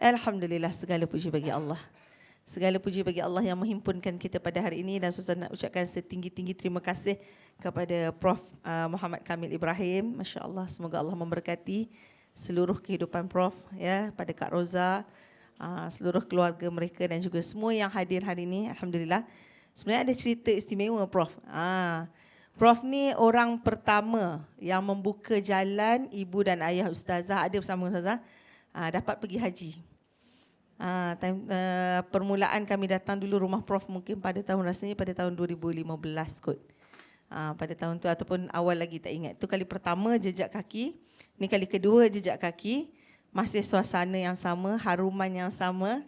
Alhamdulillah, segala puji bagi Allah. Segala puji bagi Allah yang menghimpunkan kita pada hari ini, dan Ustaz nak ucapkan setinggi-tinggi terima kasih kepada Prof Muhammad Kamil Ibrahim. Masya Allah, semoga Allah memberkati seluruh kehidupan Prof, ya, pada Kak Roza, seluruh keluarga mereka dan juga semua yang hadir hari ini. Alhamdulillah. Sebenarnya ada cerita istimewa Prof. Prof ni orang pertama yang membuka jalan ibu dan ayah Ustazah, ada bersama Ustazah, dapat pergi haji. Permulaan kami datang dulu rumah Prof mungkin pada tahun, rasanya pada tahun 2015 kot. Pada tahun tu ataupun awal lagi tak ingat. Tu kali pertama jejak kaki, ni kali kedua jejak kaki, masih suasana yang sama, haruman yang sama,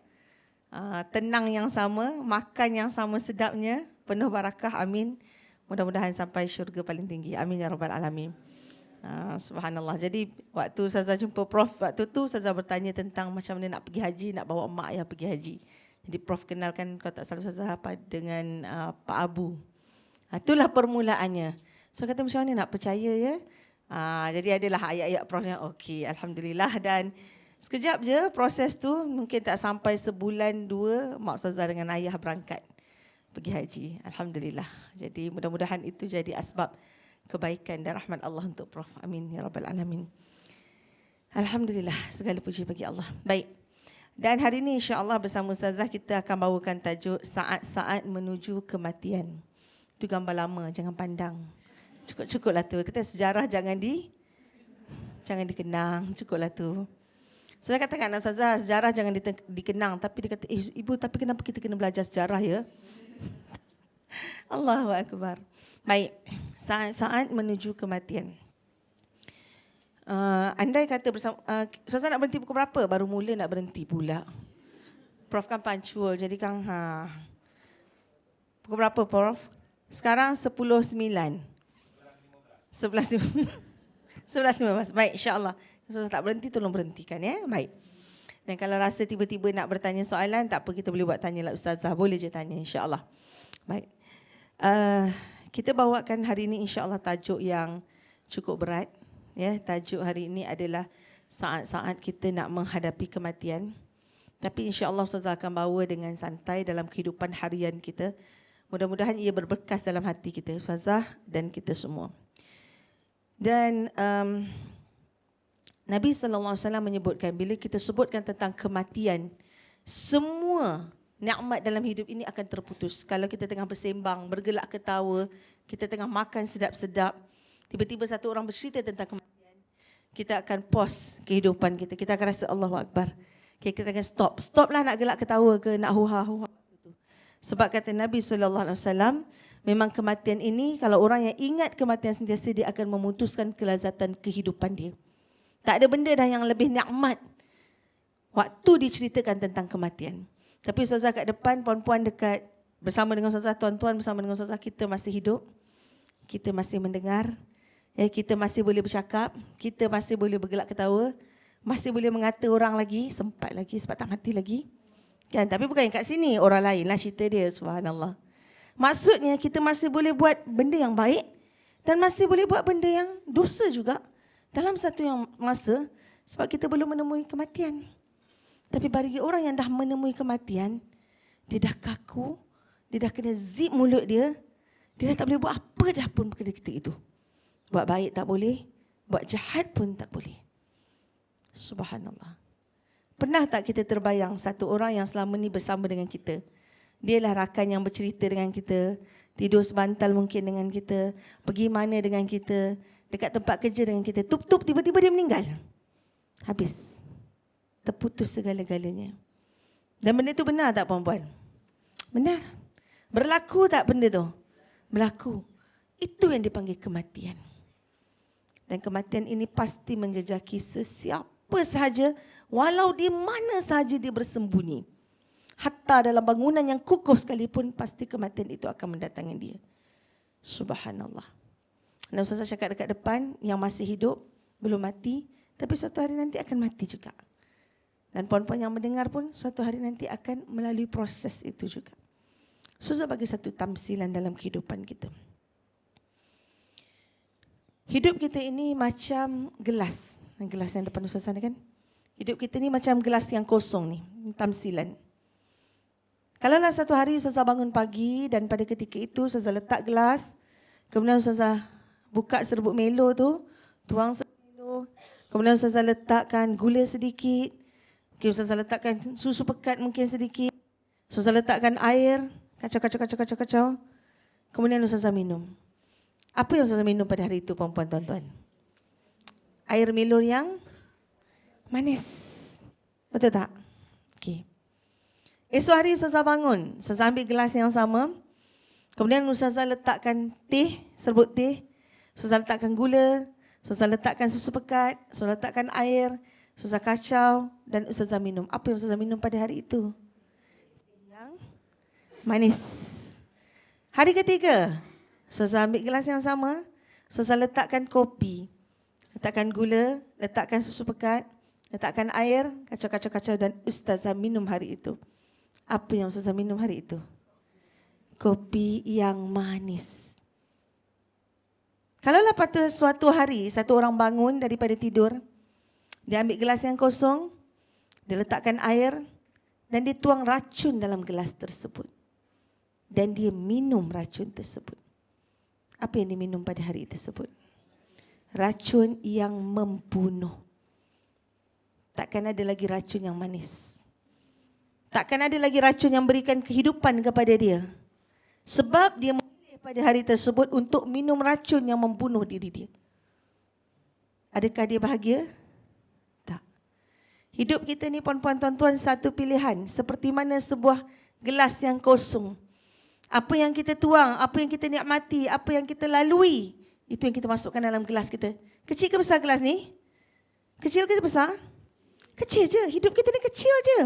tenang yang sama, makan yang sama sedapnya, penuh barakah, amin. Mudah-mudahan sampai syurga paling tinggi, amin ya rabbal alamin. Subhanallah. Jadi waktu Ustazah jumpa Prof, waktu tu Ustazah bertanya tentang macam mana nak pergi haji, nak bawa mak ayah pergi haji. Jadi Prof kenalkan, kalau tak salah Ustazah, dengan Pak Abu. Itulah permulaannya. So kata macam mana nak percaya, ya. Jadi adalah ayat-ayat Prof yang okey, alhamdulillah. Dan sekejap je proses tu, mungkin tak sampai sebulan dua, mak Ustazah dengan ayah berangkat pergi haji. Alhamdulillah. Jadi mudah-mudahan itu jadi asbab kebaikan dan rahmat Allah untuk Prof. Amin ya rabbal alamin. Alhamdulillah, segala puji bagi Allah. Baik. Dan hari ini insya-Allah bersama Ustazah kita akan bawakan tajuk saat-saat menuju kematian. Itu gambar lama, jangan pandang. Cukup-cukuplah tu. Kita sejarah jangan dikenang, cukuplah tu. Saya katakan Ustazah, sejarah jangan dikenang, tapi dia kata, ibu, tapi kenapa kita kena belajar sejarah, ya? Allahu akbar. Baik, saat-saat menuju kematian. Andai kata bersama, Ustazah nak berhenti pukul berapa? Baru mula nak berhenti pula. Prof kan pancul, jadi kan pukul berapa Prof? Sekarang 10.09. 11.15. Baik, insya-Allah. Ustazah tak berhenti, tolong berhentikan, ya. Baik. Dan kalau rasa tiba-tiba nak bertanya soalan, tak apa, kita boleh buat tanyalah Ustazah. Boleh je tanya, insya-Allah. Baik. Kita bawakan hari ini insya-Allah tajuk yang cukup berat, ya. Tajuk hari ini adalah saat-saat kita nak menghadapi kematian. Tapi insya-Allah Ustazah akan bawa dengan santai dalam kehidupan harian kita. Mudah-mudahan ia berbekas dalam hati kita, Ustazah dan kita semua. Dan Nabi SAW menyebutkan, bila kita sebutkan tentang kematian, semua nikmat dalam hidup ini akan terputus. Kalau kita tengah bersembang, bergelak ketawa, kita tengah makan sedap-sedap, tiba-tiba satu orang bercerita tentang kematian, kita akan pause kehidupan kita. Kita akan rasa Allahu Akbar. Kita akan stop. Stoplah nak gelak ketawa ke, nak huha-huha. Sebab kata Nabi SAW, memang kematian ini, kalau orang yang ingat kematian sentiasa, dia akan memutuskan kelazatan kehidupan dia. Tak ada benda dah yang lebih nikmat waktu diceritakan tentang kematian. Tapi Ustazah kat depan, puan-puan dekat bersama dengan Ustazah, tuan-tuan bersama dengan Ustazah, kita masih hidup, kita masih mendengar, ya, kita masih boleh bercakap, kita masih boleh bergelak ketawa, masih boleh mengata orang lagi, sempat lagi, sebab tak mati lagi. Kan? Tapi bukan kat sini, orang lain lah cerita dia, subhanallah. Maksudnya kita masih boleh buat benda yang baik dan masih boleh buat benda yang dosa juga dalam satu yang masa, sebab kita belum menemui kematian. Tapi bagi orang yang dah menemui kematian, dia dah kaku, dia dah kena zip mulut dia, dia dah tak boleh buat apa dah pun ketika itu. Buat baik tak boleh, buat jahat pun tak boleh. Subhanallah. Pernah tak kita terbayang satu orang yang selama ni bersama dengan kita? Dialah rakan yang bercerita dengan kita, tidur sebantal mungkin dengan kita, pergi mana dengan kita, dekat tempat kerja dengan kita. Tup-tup tiba-tiba dia meninggal. Habis. Terputus segala-galanya. Dan benda tu benar tak puan-puan? Benar. Berlaku tak benda tu? Berlaku. Itu yang dipanggil kematian. Dan kematian ini pasti menjejaki sesiapa sahaja, walau di mana sahaja dia bersembunyi. Hatta dalam bangunan yang kukuh sekalipun, pasti kematian itu akan mendatangi dia. Subhanallah. Dan Ustazah cakap dekat depan, yang masih hidup, belum mati, tapi suatu hari nanti akan mati juga. Dan puan-puan yang mendengar pun suatu hari nanti akan melalui proses itu juga. Ustazah bagi satu tamsilan dalam kehidupan kita. Hidup kita ini macam gelas. Gelas yang depan Ustazah ni kan? Hidup kita ni macam gelas yang kosong ni, tamsilan. Kalaulah satu hari Ustazah bangun pagi dan pada ketika itu Ustazah letak gelas, kemudian Ustazah buka serbuk Milo tu, tuang serbuk Milo, kemudian Ustazah letakkan gula sedikit, okay, Ustazah letakkan susu pekat mungkin sedikit, Ustazah letakkan air, kacau, kemudian Ustazah minum. Apa yang Ustazah minum pada hari itu, puan-puan, tuan-tuan? Air Milo yang manis. Betul tak? Okey. Esok hari Ustazah bangun, Ustazah ambil gelas yang sama, kemudian Ustazah letakkan teh, serbuk teh, Ustazah letakkan gula, Ustazah letakkan susu pekat, Ustazah letakkan air, Ustazah kacau dan Ustazah minum. Apa yang Ustazah minum pada hari itu? Yang manis. Hari ketiga, Ustazah ambil gelas yang sama, Ustazah letakkan kopi, letakkan gula, letakkan susu pekat, letakkan air, kacau dan Ustazah minum hari itu. Apa yang Ustazah minum hari itu? Kopi yang manis. Kalaulah pada suatu hari satu orang bangun daripada tidur, dia ambil gelas yang kosong, dia letakkan air dan dia tuang racun dalam gelas tersebut. Dan dia minum racun tersebut. Apa yang diminum pada hari tersebut? Racun yang membunuh. Takkan ada lagi racun yang manis. Takkan ada lagi racun yang berikan kehidupan kepada dia. Sebab dia memilih pada hari tersebut untuk minum racun yang membunuh diri dia. Adakah dia bahagia? Tak. Hidup kita ni puan-puan tuan-tuan satu pilihan. Seperti mana sebuah gelas yang kosong. Apa yang kita tuang, apa yang kita nikmati, apa yang kita lalui, itu yang kita masukkan dalam gelas kita. Kecil ke besar gelas ni? Kecil ke besar? Kecil je. Hidup kita ni kecil je.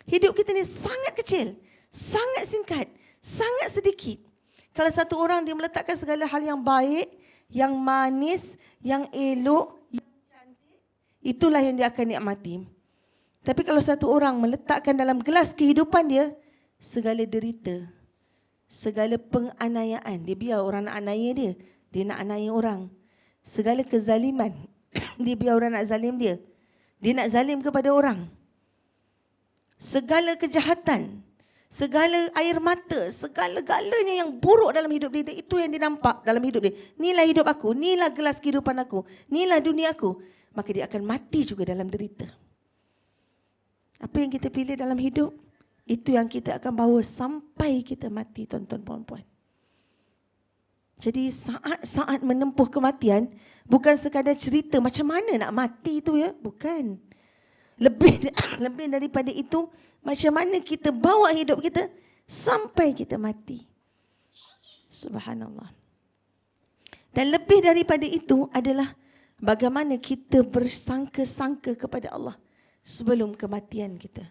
Hidup kita ni sangat kecil, sangat singkat, sangat sedikit. Kalau satu orang dia meletakkan segala hal yang baik, yang manis, yang elok, yang cantik, itulah yang dia akan nikmati. Tapi kalau satu orang meletakkan dalam gelas kehidupan dia, segala derita, segala penganiayaan, dia biar orang nak aniaya dia, dia nak aniaya orang. Segala kezaliman, dia biar orang nak zalim dia, dia nak zalim kepada orang. Segala kejahatan, segala air mata, segala-galanya yang buruk dalam hidup dia, itu yang dia nampak dalam hidup dia. Inilah hidup aku, inilah gelas kehidupan aku, inilah dunia aku. Maka dia akan mati juga dalam derita. Apa yang kita pilih dalam hidup, itu yang kita akan bawa sampai kita mati, tuan-tuan puan-puan. Jadi saat-saat menempuh kematian, bukan sekadar cerita macam mana nak mati itu ya, bukan. Lebih daripada itu, macam mana kita bawa hidup kita sampai kita mati. Subhanallah. Dan lebih daripada itu adalah bagaimana kita bersangka-sangka kepada Allah sebelum kematian kita.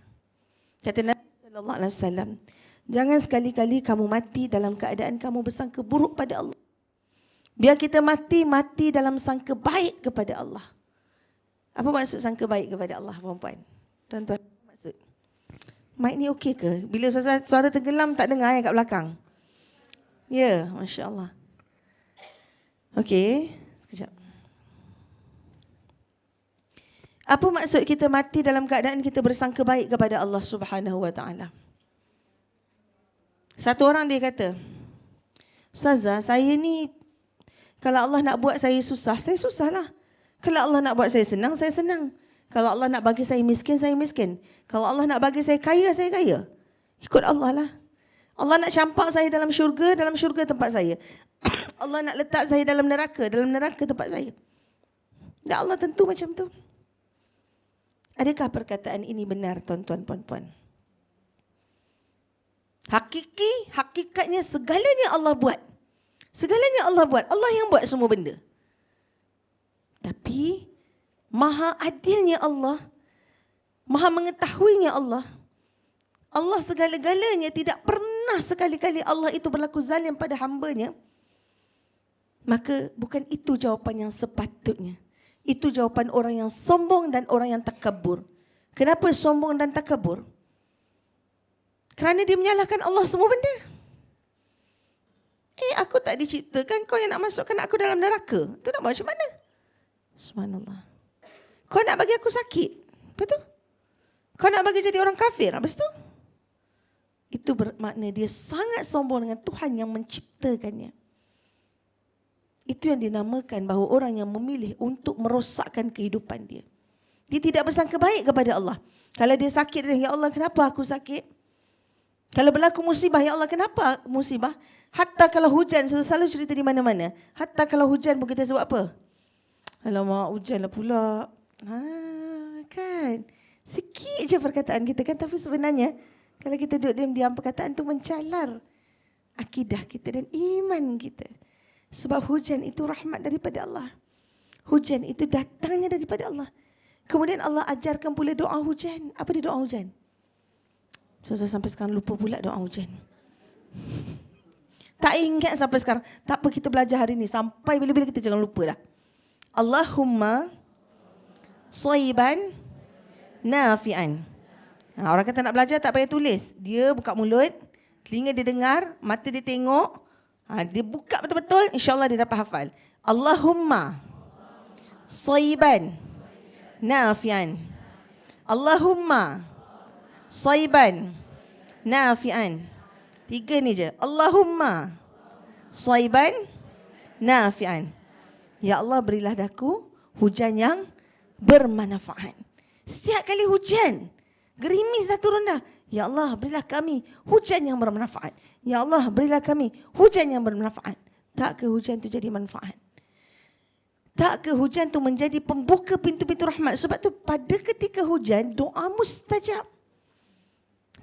Kata Nabi sallallahu alaihi wasallam, jangan sekali-kali kamu mati dalam keadaan kamu bersangka buruk pada Allah. Biar kita mati dalam sangka baik kepada Allah. Apa maksud sangka baik kepada Allah, puan-puan? Tuan-tuan, maksud. Mic ni okey ke? Bila suara tenggelam tak dengar kat belakang? Ya, Masya Allah. Okey, sekejap. Apa maksud kita mati dalam keadaan kita bersangka baik kepada Allah Subhanahu wa taala? Satu orang dia kata, Ustazah, saya ni kalau Allah nak buat saya susahlah. Kalau Allah nak buat saya senang, saya senang. Kalau Allah nak bagi saya miskin, saya miskin. Kalau Allah nak bagi saya kaya, saya kaya. Ikut Allah lah. Allah nak campak saya dalam syurga tempat saya. Allah nak letak saya dalam neraka tempat saya. Dan Allah tentu macam tu. Adakah perkataan ini benar, tuan-tuan, puan-puan? Hakikatnya segalanya Allah buat. Segalanya Allah buat. Allah yang buat semua benda. Tapi maha adilnya Allah, maha mengetahuinya Allah. Allah segala-galanya, tidak pernah sekali-kali Allah itu berlaku zalim pada hambanya. Maka bukan itu jawapan yang sepatutnya. Itu jawapan orang yang sombong dan orang yang takabur. Kenapa sombong dan takabur? Kerana dia menyalahkan Allah semua benda. Aku tak diciptakan, kau yang nak masukkan aku dalam neraka. Itu nak buat macam mana? Subhanallah. Kau nak bagi aku sakit? Betul? Kau nak bagi jadi orang kafir, habis tu? Itu bermakna dia sangat sombong dengan Tuhan yang menciptakannya. Itu yang dinamakan bahawa orang yang memilih untuk merosakkan kehidupan dia. Dia tidak bersangka baik kepada Allah. Kalau dia sakit, dia, ya Allah kenapa aku sakit? Kalau berlaku musibah, ya Allah kenapa musibah? Hatta kalau hujan, saya selalu cerita di mana-mana. Hatta kalau hujan pun kita sebab apa? Alamak, hujan lah pula. Kan? Sikit je perkataan kita kan. Tapi sebenarnya, kalau kita duduk diam-diam, perkataan itu mencalar akidah kita dan iman kita. Sebab hujan itu rahmat daripada Allah. Hujan itu datangnya daripada Allah. Kemudian Allah ajarkan pula doa hujan. Apa dia doa hujan? Saya sampai sekarang lupa pula doa hujan. Tak ingat sampai sekarang. Tak apa, kita belajar hari ni. Sampai bila-bila kita jangan lupa dah. Allahumma shayban nafi'an. Orang kata nak belajar tak payah tulis. Dia buka mulut, telinga dia dengar, mata dia tengok. Dia buka betul-betul, insyaAllah dia dapat hafal. Allahumma shayban nafi'an. Allahumma shayban nafi'an. 3 ni je. Allahumma shayban nafi'an. Ya Allah, berilah daku hujan yang bermanfaat. Setiap kali hujan, gerimis dah turun dah. Ya Allah, berilah kami hujan yang bermanfaat. Ya Allah, berilah kami hujan yang bermanfaat. Tak ke hujan tu jadi manfaat? Tak ke hujan tu menjadi pembuka pintu-pintu rahmat? Sebab tu pada ketika hujan, doa mustajab.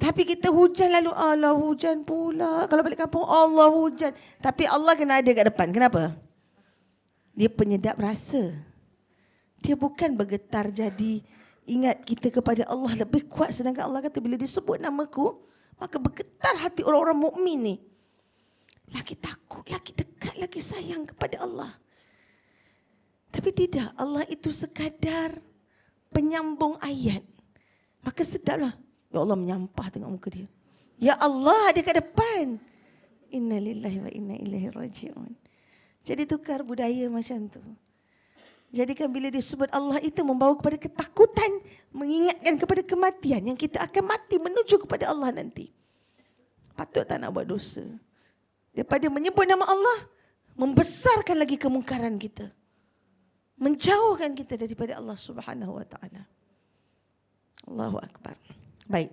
Tapi kita hujan lalu, Allah hujan pula. Kalau balik kampung, Allah hujan. Tapi Allah kena ada kat depan. Kenapa? Dia penyedap rasa. Dia bukan bergetar jadi ingat kita kepada Allah lebih kuat. Sedangkan Allah kata bila disebut namaku, maka bergetar hati orang-orang mukmin ni. Lagi takut, lagi dekat, lagi sayang kepada Allah. Tapi tidak, Allah itu sekadar penyambung ayat. Maka sedaplah, ya Allah menyampah tengok muka dia. Ya Allah ada kat depan. Inna lillahi wa inna ilaihi raji'un. Jadi tukar budaya macam tu. Jadikan bila disebut Allah itu membawa kepada ketakutan, mengingatkan kepada kematian yang kita akan mati menuju kepada Allah nanti. Patut tak nak buat dosa. Daripada menyebut nama Allah, membesarkan lagi kemungkaran kita. Menjauhkan kita daripada Allah Subhanahu wa taala. Allahu akbar. Baik.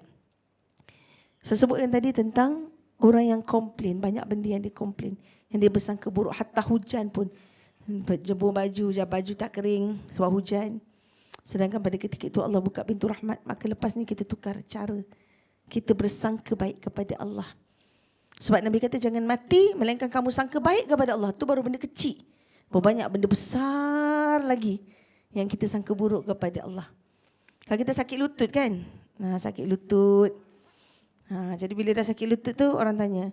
Saya sebutkan tadi tentang orang yang komplain, banyak benda yang dia komplain, yang dia bersangka buruk, hatta hujan pun. Jemur baju, baju tak kering sebab hujan. Sedangkan pada ketika itu Allah buka pintu rahmat, maka lepas ni kita tukar cara. Kita bersangka baik kepada Allah. Sebab Nabi kata jangan mati melainkan kamu sangka baik kepada Allah. Itu baru benda kecil. Banyak benda besar lagi yang kita sangka buruk kepada Allah. Kalau kita sakit lutut kan? Sakit lutut. Jadi bila dah sakit lutut tu orang tanya,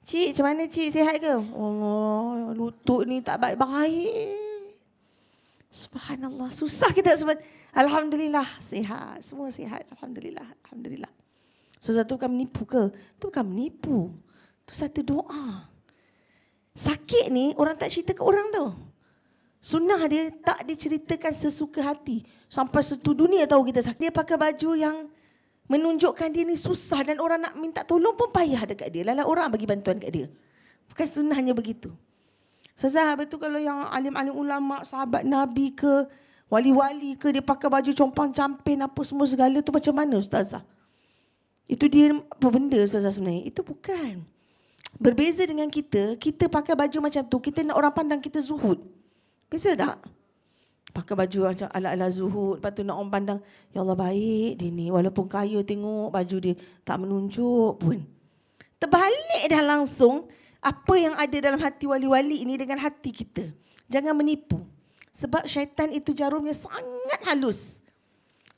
Cik, macam mana Cik? Sihat ke? Oh, lutut ni tak baik-baik. Subhanallah. Susah kita sebut. Alhamdulillah, sihat. Semua sihat. Alhamdulillah. Alhamdulillah. Sesuatu bukan menipu ke? Itu bukan menipu. Itu satu doa. Sakit ni orang tak cerita ke orang tau. Sunnah dia tak diceritakan sesuka hati. Sampai satu dunia tahu kita sakit. Dia pakai baju yang menunjukkan dia ni susah dan orang nak minta tolong pun payah dekat dia. Lala orang bagi bantuan kat dia. Bukan sunnahnya begitu. Ustazah, betul kalau yang alim-alim ulama, sahabat Nabi ke, wali-wali ke, dia pakai baju compang campin apa semua segala tu macam mana Ustazah? Itu dia apa benda Ustazah sebenarnya? Itu bukan. Berbeza dengan kita pakai baju macam tu, kita nak orang pandang kita zuhud. Beza tak? Pakai baju macam ala-ala zuhud, lepas tu nak orang pandang, ya Allah baik dia ni, walaupun kaya tengok baju dia tak menunjuk pun. Terbalik dah langsung apa yang ada dalam hati wali-wali ini dengan hati kita. Jangan menipu. Sebab syaitan itu jarumnya sangat halus.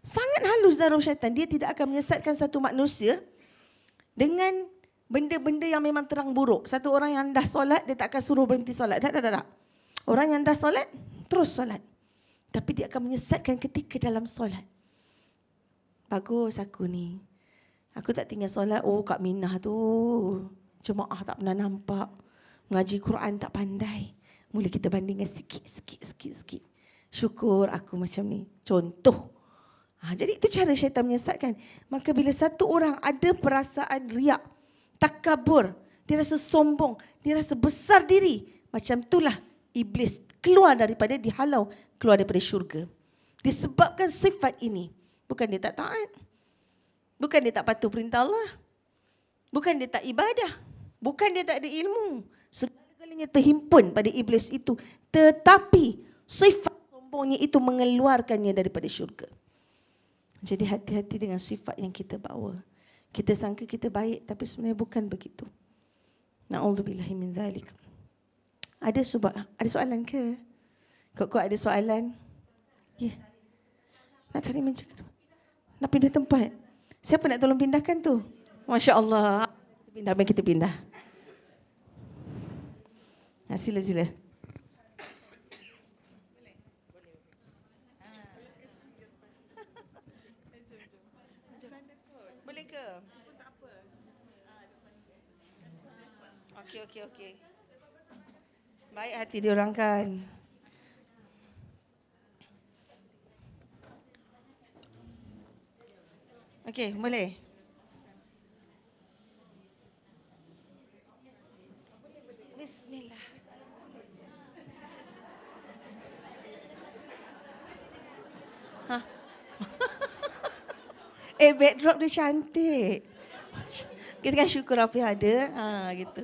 Sangat halus jarum syaitan. Dia tidak akan menyesatkan satu manusia dengan benda-benda yang memang terang buruk. Satu orang yang dah solat, dia tak akan suruh berhenti solat. Tak. Orang yang dah solat, terus solat. Tapi dia akan menyesatkan ketika dalam solat. Bagus aku ni. Aku tak tinggal solat. Oh, Kak Minah tu jemaah tak pernah nampak. Ngaji Quran tak pandai. Mula kita bandingkan sikit. Syukur aku macam ni. Contoh. Jadi itu cara syaitan menyesatkan. Maka bila satu orang ada perasaan riak, takabur, dia rasa sombong, dia rasa besar diri, macam itulah iblis keluar daripada, dihalau keluar daripada syurga. Disebabkan sifat ini. Bukan dia tak taat, bukan dia tak patuh perintah Allah, bukan dia tak ibadah, bukan dia tak ada ilmu. Segala-galanya terhimpun pada iblis itu. Tetapi sifat sombongnya itu mengeluarkannya daripada syurga. Jadi hati-hati dengan sifat yang kita bawa. Kita sangka kita baik tapi sebenarnya bukan begitu. Na'udzubillahi min zalik. Ada soalan ke? Kok ada soalan? Ya. Nak tarik meja ke? Nak pindah tempat? Siapa nak tolong pindahkan tu? Masya Allah. Kita pindah. Sila. Boleh ke? Okey. Baik hati diorang kan. Okey, boleh. Bismillah. Backdrop dia cantik. Kita kan syukur apa yang ada. Gitu.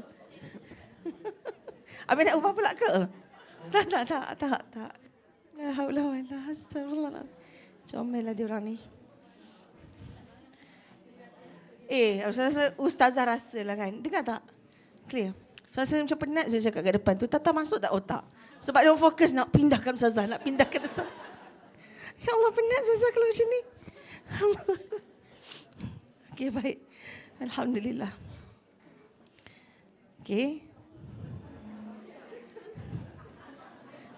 Habis nak ubah pula ke? Tak. La haula wala astagfirullah. Comel lah diorang ni. Rasa ustazah rasa lah kan. Dengar tak? Clear. Rasa macam penat saya cakap kat depan tu. Tak masuk tak otak. Sebab dia fokus nak pindahkan ustazah. Ya Allah, penat saya kalau macam ni. Okey, baik. Alhamdulillah. Okey.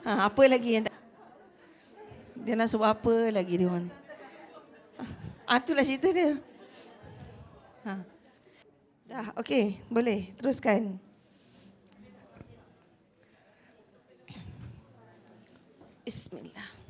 Apa lagi yang dia nak suruh apa lagi dia orang? Itulah cerita dia. Dah, okey, boleh. Teruskan. Bismillah.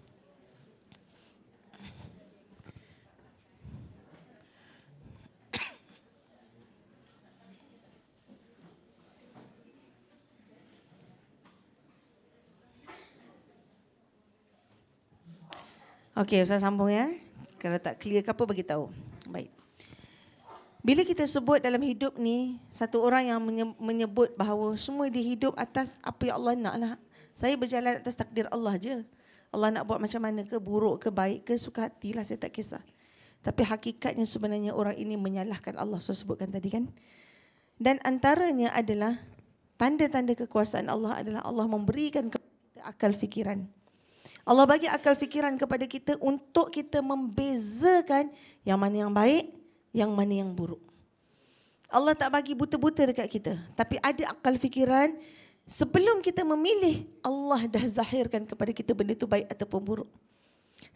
Okey, Ustaz sambung ya. Kalau tak clear ke apa, bagi tahu. Baik. Bila kita sebut dalam hidup ni, satu orang yang menyebut bahawa semua dia hidup atas apa yang Allah nak lah. Saya berjalan atas takdir Allah je. Allah nak buat macam mana ke, buruk ke, baik ke, suka hatilah, saya tak kisah. Tapi hakikatnya sebenarnya orang ini menyalahkan Allah, saya sebutkan tadi kan. Dan antaranya adalah tanda-tanda kekuasaan Allah adalah Allah memberikan kepada kita akal fikiran. Allah bagi akal fikiran kepada kita untuk kita membezakan yang mana yang baik, yang mana yang buruk. Allah tak bagi buta-buta dekat kita, tapi ada akal fikiran. Sebelum kita memilih, Allah dah zahirkan kepada kita benda itu baik ataupun buruk.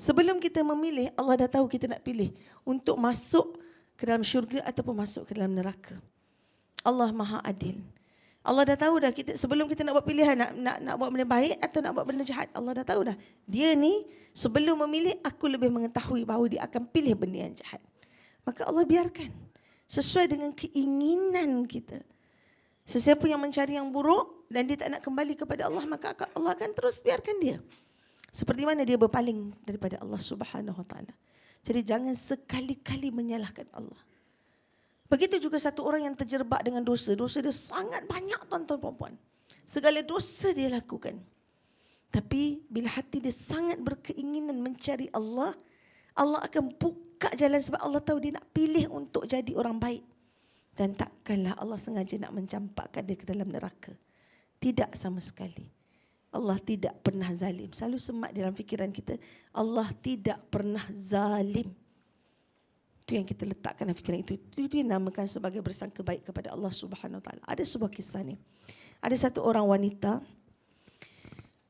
Sebelum kita memilih, Allah dah tahu kita nak pilih untuk masuk ke dalam syurga ataupun masuk ke dalam neraka. Allah Maha Adil. Allah dah tahu dah kita sebelum kita nak buat pilihan nak buat benda baik atau nak buat benda jahat. Allah dah tahu dah. Dia ni sebelum memilih, aku lebih mengetahui bahawa dia akan pilih benda yang jahat. Maka Allah biarkan sesuai dengan keinginan kita. Sesiapa yang mencari yang buruk dan dia tak nak kembali kepada Allah, maka Allah akan terus biarkan dia. Seperti mana dia berpaling daripada Allah Subhanahu Wa Taala. Jadi jangan sekali-kali menyalahkan Allah. Begitu juga satu orang yang terjerabak dengan dosa. Dosa dia sangat banyak, tuan-tuan puan-puan. Segala dosa dia lakukan. Tapi bila hati dia sangat berkeinginan mencari Allah, Allah akan buka jalan sebab Allah tahu dia nak pilih untuk jadi orang baik. Dan takkanlah Allah sengaja nak mencampakkan dia ke dalam neraka. Tidak sama sekali. Allah tidak pernah zalim. Selalu semak dalam fikiran kita, Allah tidak pernah zalim. Itu yang kita letakkan dalam fikiran itu. Itu dinamakan sebagai bersangka baik kepada Allah Subhanahu Wa Taala. Ada sebuah kisah ni. Ada satu orang wanita,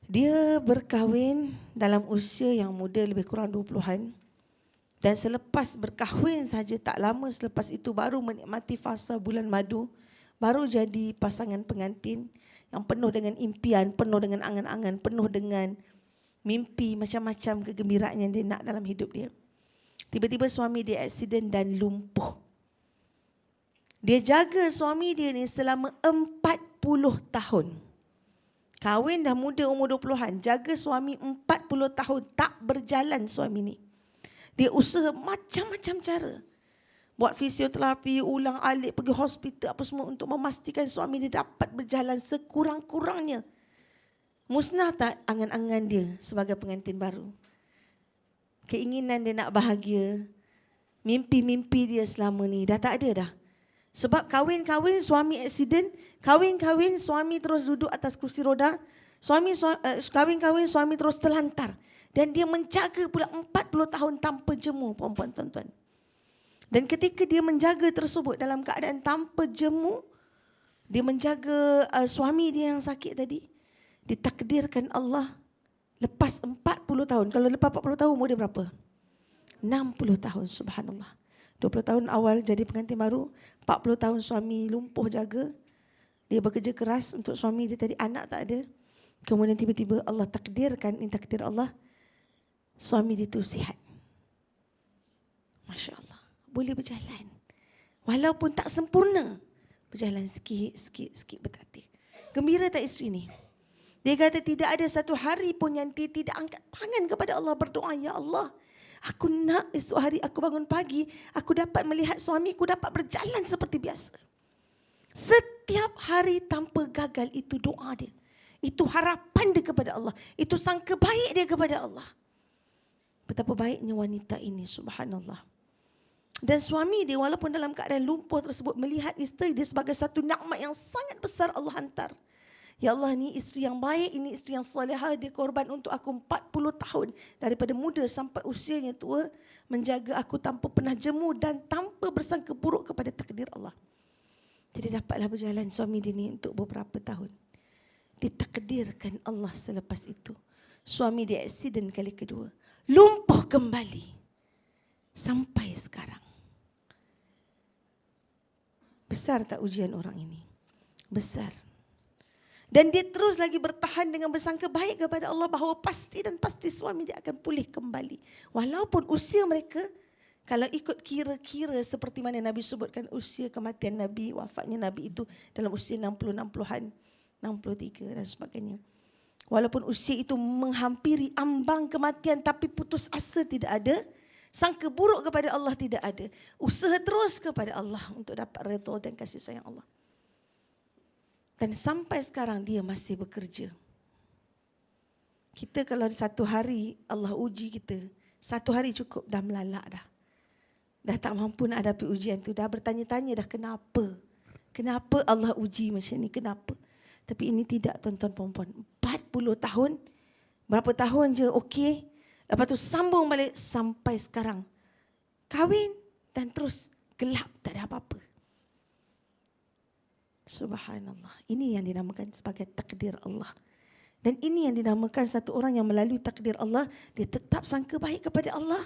dia berkahwin dalam usia yang muda, lebih kurang 20-an. Dan selepas berkahwin saja, tak lama selepas itu baru menikmati fasa bulan madu, baru jadi pasangan pengantin yang penuh dengan impian, penuh dengan angan-angan, penuh dengan mimpi, macam-macam kegembiraan yang dia nak dalam hidup dia. Tiba-tiba suami dia aksiden dan lumpuh. Dia jaga suami dia ni selama 40 tahun. Kahwin dah muda umur 20-an, jaga suami 40 tahun, tak berjalan suami ni. Dia usaha macam-macam cara. Buat fisioterapi, ulang alik, pergi hospital apa semua untuk memastikan suami dia dapat berjalan sekurang-kurangnya. Musnah tak angan-angan dia sebagai pengantin baru? Keinginan dia nak bahagia, mimpi-mimpi dia selama ni dah tak ada dah. Sebab kahwin-kahwin suami aksiden, kahwin-kahwin suami terus duduk atas kursi roda, kahwin-kahwin suami terus terlantar. Dan dia menjaga pula 40 tahun tanpa jemu, perempuan tuan-tuan. Dan ketika dia menjaga tersebut dalam keadaan tanpa jemu, dia menjaga suami dia yang sakit tadi, ditakdirkan Allah lepas 40 tahun. Kalau lepas 40 tahun umur dia berapa? 60 tahun, subhanallah. 20 tahun awal jadi pengantin baru, 40 tahun suami lumpuh jaga. Dia bekerja keras untuk suami dia tadi, anak tak ada. Kemudian tiba-tiba Allah takdirkan, ini takdir Allah, suami dia tu sihat. Masya Allah, boleh berjalan. Walaupun tak sempurna, berjalan sikit bertatih. Gembira tak isteri ni? Dia kata tidak ada satu hari pun yang dia tidak angkat tangan kepada Allah berdoa, ya Allah, aku nak esok hari aku bangun pagi, aku dapat melihat suamiku dapat berjalan seperti biasa. Setiap hari tanpa gagal, itu doa dia. Itu harapan dia kepada Allah. Itu sangka baik dia kepada Allah. Betapa baiknya wanita ini, subhanallah. Dan suami dia walaupun dalam keadaan lumpuh tersebut, melihat isteri dia sebagai satu nikmat yang sangat besar Allah hantar. Ya Allah, ini isteri yang baik, ini isteri yang salihah, dia korban untuk aku 40 tahun. Daripada muda sampai usianya tua, menjaga aku tanpa pernah jemu dan tanpa bersangka buruk kepada takdir Allah. Jadi dapatlah berjalan suami dia ni untuk beberapa tahun. Ditakdirkan Allah selepas itu, suami dia aksiden kali kedua, lumpuh kembali. Sampai sekarang. Besar tak ujian orang ini? Besar. Dan dia terus lagi bertahan dengan bersangka baik kepada Allah bahawa pasti dan pasti suami dia akan pulih kembali. Walaupun usia mereka, kalau ikut kira-kira seperti mana Nabi sebutkan usia kematian Nabi, wafatnya Nabi itu dalam usia 60-an, 63 dan sebagainya. Walaupun usia itu menghampiri ambang kematian, tapi putus asa tidak ada, sangka buruk kepada Allah tidak ada. Usaha terus kepada Allah untuk dapat redha dan kasih sayang Allah. Dan sampai sekarang dia masih bekerja. Kita kalau satu hari Allah uji kita, satu hari cukup dah melalak dah. Dah tak mampu nak hadapi ujian tu. Dah bertanya-tanya dah kenapa. Kenapa Allah uji macam ni, kenapa. Tapi ini tidak tuan-tuan perempuan. 40 tahun, berapa tahun je okey. Lepas tu sambung balik sampai sekarang. Kahwin dan terus gelap, tak ada apa-apa. Subhanallah. Ini yang dinamakan sebagai takdir Allah. Dan ini yang dinamakan satu orang yang melalui takdir Allah, dia tetap sangka baik kepada Allah,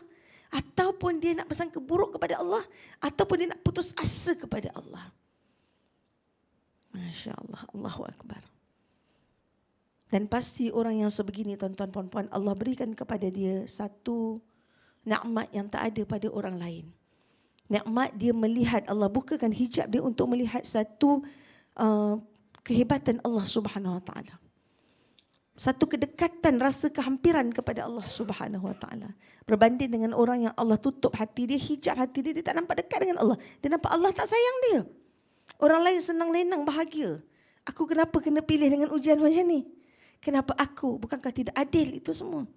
ataupun dia nak bersangka buruk kepada Allah, ataupun dia nak putus asa kepada Allah. Masya Allah, Allahu Akbar. Dan pasti orang yang sebegini tuan-tuan puan-puan, Allah berikan kepada dia satu nikmat yang tak ada pada orang lain. Nikmat dia melihat, Allah bukakan hijab dia untuk melihat satu kehebatan Allah Subhanahu Wa Taala. Satu kedekatan, rasa kehampiran kepada Allah Subhanahu Wa Taala. Berbanding dengan orang yang Allah tutup hati dia, hijab hati dia, dia tak nampak dekat dengan Allah. Dia nampak Allah tak sayang dia. Orang lain senang lenang bahagia. Aku kenapa kena pilih dengan ujian macam ni? Kenapa aku? Bukankah tidak adil itu semua?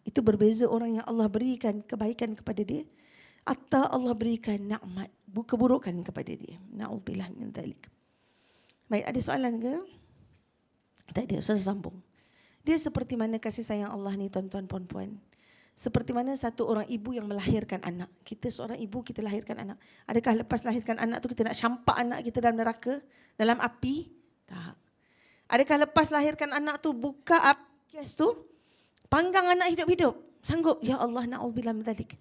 Itu berbeza orang yang Allah berikan kebaikan kepada dia, atau Allah berikan nikmat, keburukan kepada dia. Na'udzubillah min dzalik. Baik, ada soalan ke? Tak ada, saya sambung. Dia seperti mana kasih sayang Allah ni tuan-tuan puan-puan. Seperti mana satu orang ibu yang melahirkan anak. Kita seorang ibu, kita lahirkan anak. Adakah lepas lahirkan anak tu kita nak campak anak kita dalam neraka, dalam api? Tak. Adakah lepas lahirkan anak tu buka api gas tu, panggang anak hidup-hidup? Sanggup? Ya Allah, na'udzubillah min dzalik.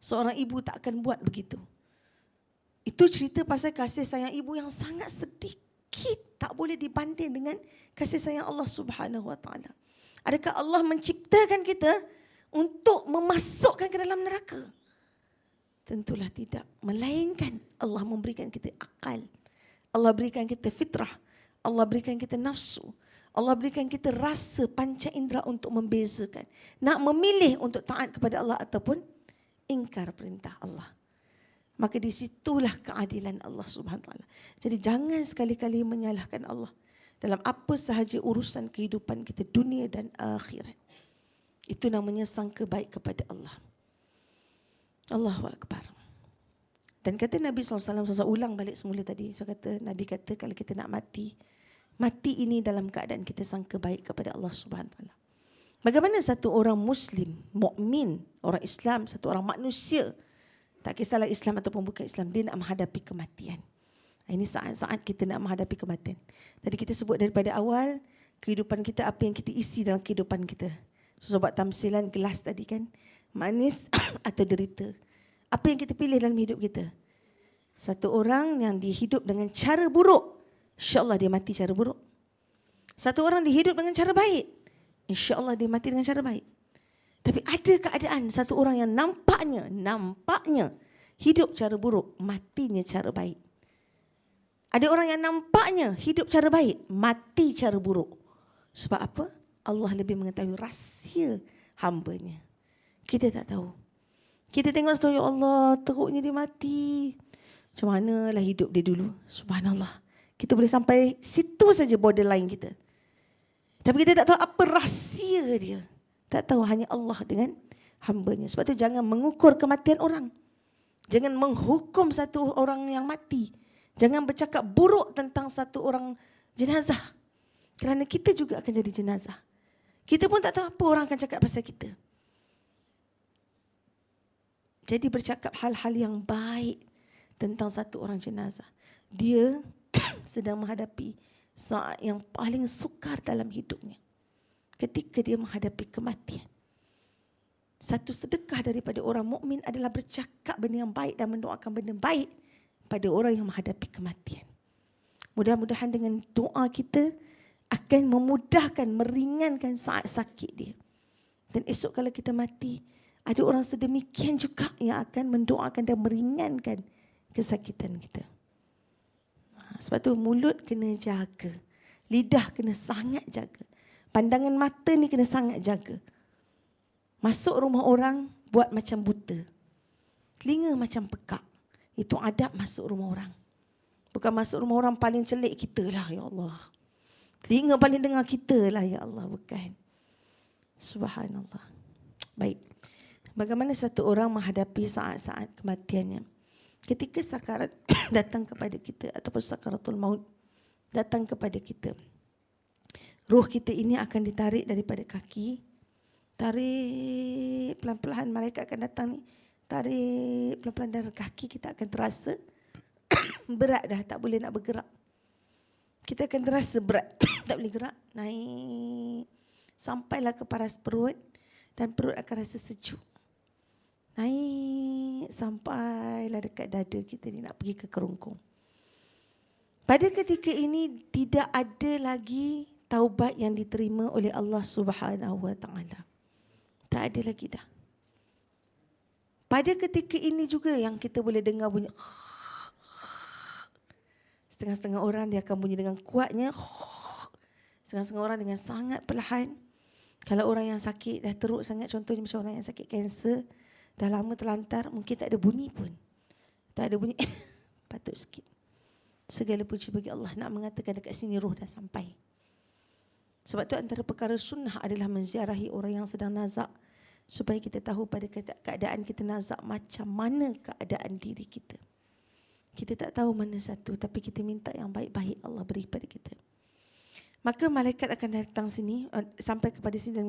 Seorang ibu tak akan buat begitu. Itu cerita pasal kasih sayang ibu yang sangat sedikit, tak boleh dibanding dengan kasih sayang Allah Subhanahu Wa Taala. Adakah Allah menciptakan kita untuk memasukkan ke dalam neraka? Tentulah tidak. Melainkan Allah memberikan kita akal. Allah berikan kita fitrah. Allah berikan kita nafsu. Allah berikan kita rasa panca indera untuk membezakan. Nak memilih untuk taat kepada Allah ataupun ingkar perintah Allah. Maka di situlah keadilan Allah Subhanahu Wa Taala. Jadi jangan sekali-kali menyalahkan Allah dalam apa sahaja urusan kehidupan kita dunia dan akhirat. Itu namanya sangka baik kepada Allah. Allahu Akbar. Dan kata Nabi SAW, saya ulang balik semula tadi. Saya kata, Nabi kata kalau kita nak mati, mati ini dalam keadaan kita sangka baik kepada Allah Subhanahu Wa Taala. Bagaimana satu orang Muslim, mukmin, orang Islam, satu orang manusia, tak kisahlah Islam ataupun bukan Islam, dia nak menghadapi kematian. Ini saat-saat kita nak menghadapi kematian. Tadi kita sebut daripada awal, kehidupan kita, apa yang kita isi dalam kehidupan kita. So, buat tamsilan gelas tadi kan, manis atau derita. Apa yang kita pilih dalam hidup kita? Satu orang yang dihidup dengan cara buruk, insya-Allah dia mati cara buruk. Satu orang dihidup dengan cara baik, insya-Allah dia mati dengan cara baik. Tapi ada keadaan satu orang yang nampaknya hidup cara buruk, matinya cara baik. Ada orang yang nampaknya hidup cara baik, mati cara buruk. Sebab apa? Allah lebih mengetahui rahsia hamba-Nya. Kita tak tahu. Kita tengok story, ya Allah, teruknya dia mati. Macam manalah hidup dia dulu. Subhanallah. Kita boleh sampai situ saja borderline kita. Tapi kita tak tahu apa rahsia dia. Tak tahu, hanya Allah dengan hamba-Nya. Sebab tu jangan mengukur kematian orang. Jangan menghukum satu orang yang mati. Jangan bercakap buruk tentang satu orang jenazah. Kerana kita juga akan jadi jenazah. Kita pun tak tahu apa orang akan cakap pasal kita. Jadi bercakap hal-hal yang baik tentang satu orang jenazah. Dia sedang menghadapi saat yang paling sukar dalam hidupnya. Ketika dia menghadapi kematian. Satu sedekah daripada orang mukmin adalah bercakap benda yang baik dan mendoakan benda baik pada orang yang menghadapi kematian. Mudah-mudahan dengan doa kita akan memudahkan, meringankan saat sakit dia. Dan esok kalau kita mati, ada orang sedemikian juga yang akan mendoakan dan meringankan kesakitan kita. Sebab tu mulut kena jaga. Lidah kena sangat jaga. Pandangan mata ni kena sangat jaga. Masuk rumah orang, buat macam buta. Telinga macam pekak. Itu adab masuk rumah orang. Bukan masuk rumah orang paling celik kita lah, ya Allah. Telinga paling dengar kita lah, ya Allah. Bukan. Subhanallah. Baik. Bagaimana satu orang menghadapi saat-saat kematiannya? Ketika sakarat datang kepada kita ataupun sakaratul maut datang kepada kita. Ruh kita ini akan ditarik daripada kaki. Tarik pelan-pelan, malaikat akan datang ni. Tarik pelan-pelan dari kaki, kita akan terasa berat dah, tak boleh nak bergerak. Kita akan terasa berat, tak boleh gerak. Naik. Sampailah ke paras perut dan perut akan rasa sejuk. Naik sampailah dekat dada kita ni, nak pergi ke kerongkong. Pada ketika ini tidak ada lagi taubat yang diterima oleh Allah Subhanahu Wa Taala. Tak ada lagi dah. Pada ketika ini juga yang kita boleh dengar bunyi setengah-setengah orang dia akan bunyi dengan kuatnya, setengah-setengah orang dengan sangat perlahan. Kalau orang yang sakit dah teruk sangat, contohnya macam orang yang sakit kanser, dah lama terlantar, mungkin tak ada bunyi pun. Tak ada bunyi, patut sikit. Segala puji bagi Allah, nak mengatakan dekat sini roh dah sampai. Sebab tu antara perkara sunnah adalah menziarahi orang yang sedang nazak, supaya kita tahu pada keadaan kita nazak macam mana keadaan diri kita. Kita tak tahu mana satu, tapi kita minta yang baik-baik Allah beri pada kita. Maka malaikat akan datang sini, sampai kepada sini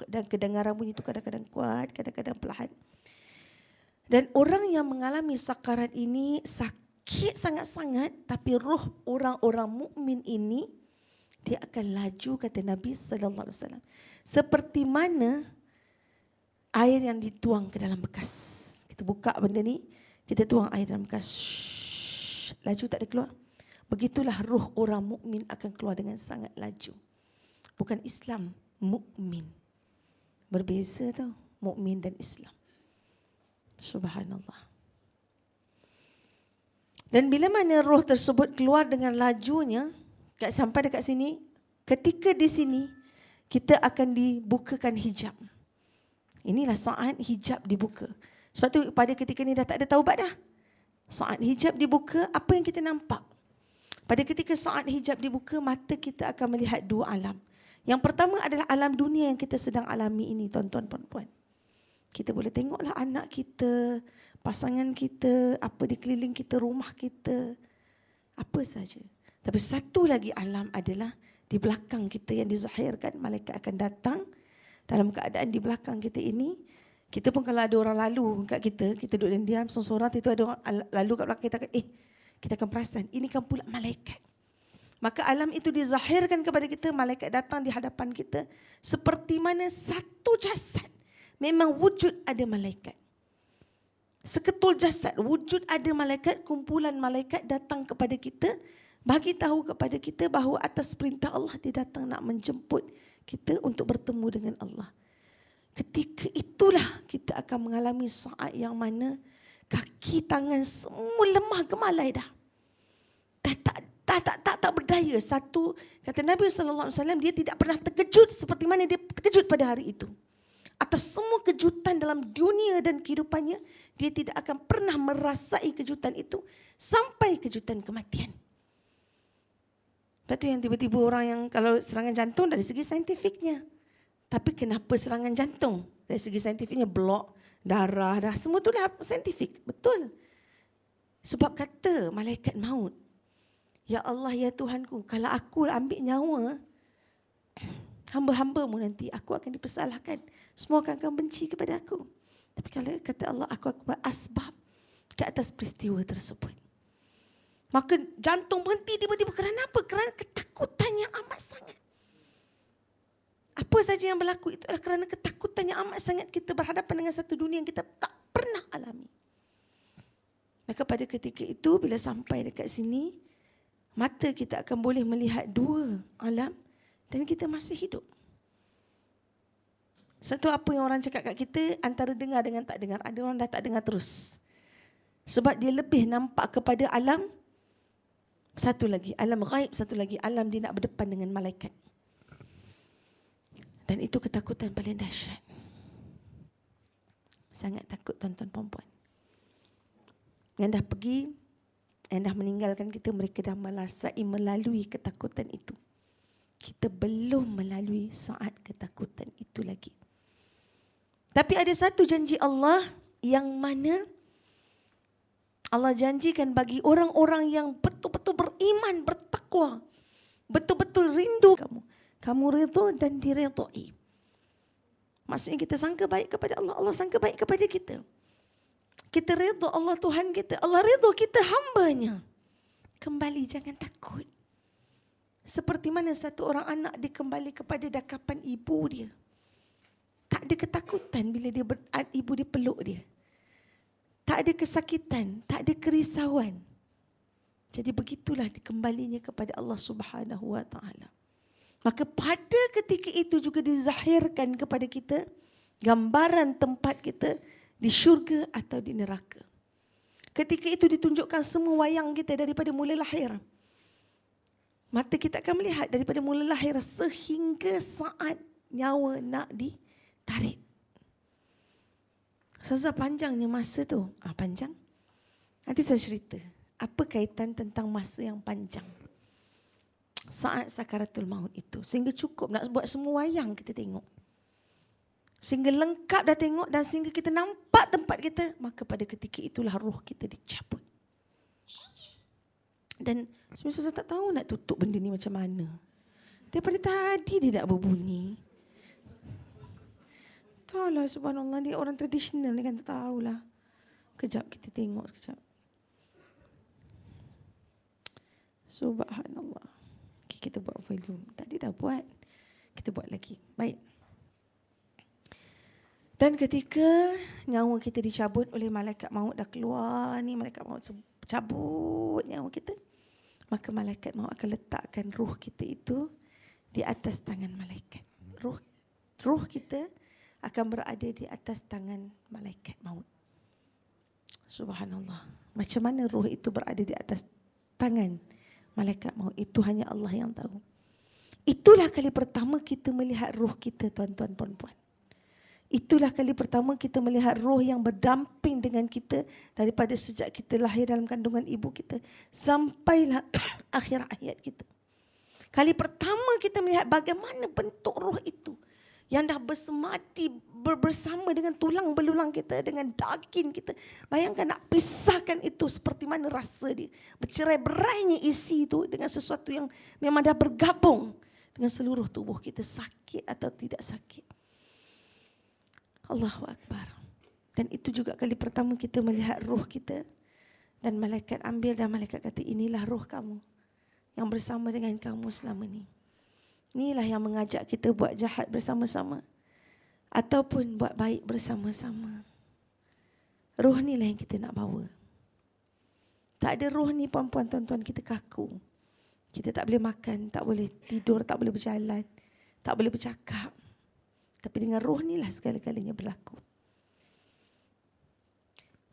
dan kedengaran bunyi itu kadang-kadang kuat, kadang-kadang perlahan. Dan orang yang mengalami sakarat ini sakit sangat-sangat, tapi roh orang-orang mukmin ini dia akan laju, kata Nabi sallallahu alaihi wasallam, seperti mana air yang dituang ke dalam bekas. Kita buka benda ni, kita tuang air dalam bekas. Laju tak ada keluar. Begitulah roh orang mukmin akan keluar dengan sangat laju. Bukan Islam, mukmin. Berbeza tau, mukmin dan Islam. Subhanallah. Dan bila mana roh tersebut keluar dengan lajunya, sampai dekat sini, ketika di sini, kita akan dibukakan hijab. Inilah saat hijab dibuka. Sebab tu pada ketika ni dah tak ada taubat dah. Saat hijab dibuka, apa yang kita nampak? Pada ketika saat hijab dibuka, mata kita akan melihat dua alam. Yang pertama adalah alam dunia yang kita sedang alami ini, tuan-tuan puan-puan. Kita boleh tengoklah anak kita, pasangan kita, apa di keliling kita, rumah kita, apa saja. Tapi satu lagi alam adalah di belakang kita yang dizahirkan, malaikat akan datang dalam keadaan di belakang kita ini. Kita pun kalau ada orang lalu kat kita, kita duduk diam seorang-seorang, itu ada orang lalu kat belakang kita, kita akan perasan, ini kan pula malaikat. Maka alam itu dizahirkan kepada kita, malaikat datang di hadapan kita, seperti mana satu jasad, memang wujud ada malaikat. Seketul jasad, wujud ada malaikat, kumpulan malaikat datang kepada kita, bagi tahu kepada kita bahawa atas perintah Allah dia datang nak menjemput kita untuk bertemu dengan Allah. Ketika itulah kita akan mengalami saat yang mana kaki tangan semua lemah gemalai dah. Tak berdaya. Satu, kata Nabi SAW, dia tidak pernah terkejut seperti mana dia terkejut pada hari itu. Atas semua kejutan dalam dunia dan kehidupannya, dia tidak akan pernah merasai kejutan itu sampai kejutan kematian. Lepas tu yang tiba-tiba orang yang kalau serangan jantung dari segi saintifiknya. Tapi kenapa serangan jantung? Dari segi saintifiknya blok, darah, dah semua tu dah saintifik. Betul. Sebab kata malaikat maut, ya Allah, ya Tuhanku, kalau aku ambil nyawa hamba-hambamu nanti, aku akan dipersalahkan. Semua akan benci kepada aku. Tapi kalau kata Allah, aku akan berasbab ke atas peristiwa tersebut. Maka jantung berhenti tiba-tiba. Kerana apa? Kerana ketakutan yang amat sangat. Apa saja yang berlaku itu adalah kerana ketakutan yang amat sangat kita berhadapan dengan satu dunia yang kita tak pernah alami. Maka pada ketika itu bila sampai dekat sini, mata kita akan boleh melihat dua alam dan kita masih hidup. Satu apa yang orang cakap kat kita antara dengar dengan tak dengar. Ada orang dah tak dengar terus. Sebab dia lebih nampak kepada alam satu lagi, alam ghaib, satu lagi alam dia nak berdepan dengan malaikat. Dan itu ketakutan paling dahsyat. Sangat takut tuan-tuan perempuan. Yang dah pergi, yang dah meninggalkan kita, mereka dah merasai melalui ketakutan itu. Kita belum melalui saat ketakutan itu lagi. Tapi ada satu janji Allah yang mana Allah janjikan bagi orang-orang yang betul-betul beriman, bertakwa, betul-betul rindu kamu. Kamu redha dan diredai. Maksudnya kita sangka baik kepada Allah, Allah sangka baik kepada kita. Kita redha Allah Tuhan kita, Allah redha kita hambanya. Kembali jangan takut. Seperti mana satu orang anak dia kembali kepada dakapan ibu dia. Tak ada ketakutan bila ibu dia peluk dia. Tak ada kesakitan, tak ada kerisauan. Jadi begitulah dikembalinya kepada Allah Subhanahu wa taala. Maka pada ketika itu juga dizahirkan kepada kita gambaran tempat kita di syurga atau di neraka. Ketika itu ditunjukkan semua wayang kita daripada mula lahir. Mata kita akan melihat daripada mula lahir sehingga saat nyawa nak ditarik. Ustazah, panjangnya masa tu. Panjang? Nanti saya cerita. Apa kaitan tentang masa yang panjang? Saat sakaratul maut itu. Sehingga cukup nak buat semua wayang kita tengok. Sehingga lengkap dah tengok dan sehingga kita nampak tempat kita. Maka pada ketika itulah roh kita dicabut. Dan sebenarnya saya tak tahu nak tutup benda ni macam mana. Daripada tadi dia nak berbunyi. Tahulah subhanallah, dia orang tradisional ni kan, tak tahulah. Kejap kita tengok sekejap. Subhanallah. Okay, kita buat volume. Tadi dah buat. Kita buat lagi. Baik. Dan ketika nyawa kita dicabut oleh malaikat maut, dah keluar ni, malaikat maut cabut nyawa kita, maka malaikat maut akan letakkan ruh kita itu di atas tangan malaikat. Ruh kita akan berada di atas tangan malaikat maut. Subhanallah. Macam mana roh itu berada di atas tangan malaikat maut? Itu hanya Allah yang tahu. Itulah kali pertama kita melihat roh kita, tuan-tuan puan-puan. Itulah kali pertama kita melihat roh yang berdamping dengan kita daripada sejak kita lahir dalam kandungan ibu kita sampailah akhir hayat kita. Kali pertama kita melihat bagaimana bentuk roh itu yang dah bersemati bersama dengan tulang belulang kita, dengan daging kita. Bayangkan nak pisahkan itu seperti mana rasa dia. Bercerai-berainya isi itu dengan sesuatu yang memang dah bergabung dengan seluruh tubuh kita, sakit atau tidak sakit. Allahu Akbar. Dan itu juga kali pertama kita melihat roh kita. Dan malaikat ambil dan malaikat kata, inilah roh kamu yang bersama dengan kamu selama ni. Inilah yang mengajak kita buat jahat bersama-sama ataupun buat baik bersama-sama. Roh ni lah yang kita nak bawa. Tak ada roh ni puan-puan tuan-tuan, kita kaku. Kita tak boleh makan, tak boleh tidur, tak boleh berjalan, tak boleh bercakap. Tapi dengan roh ni lah segala-galanya berlaku.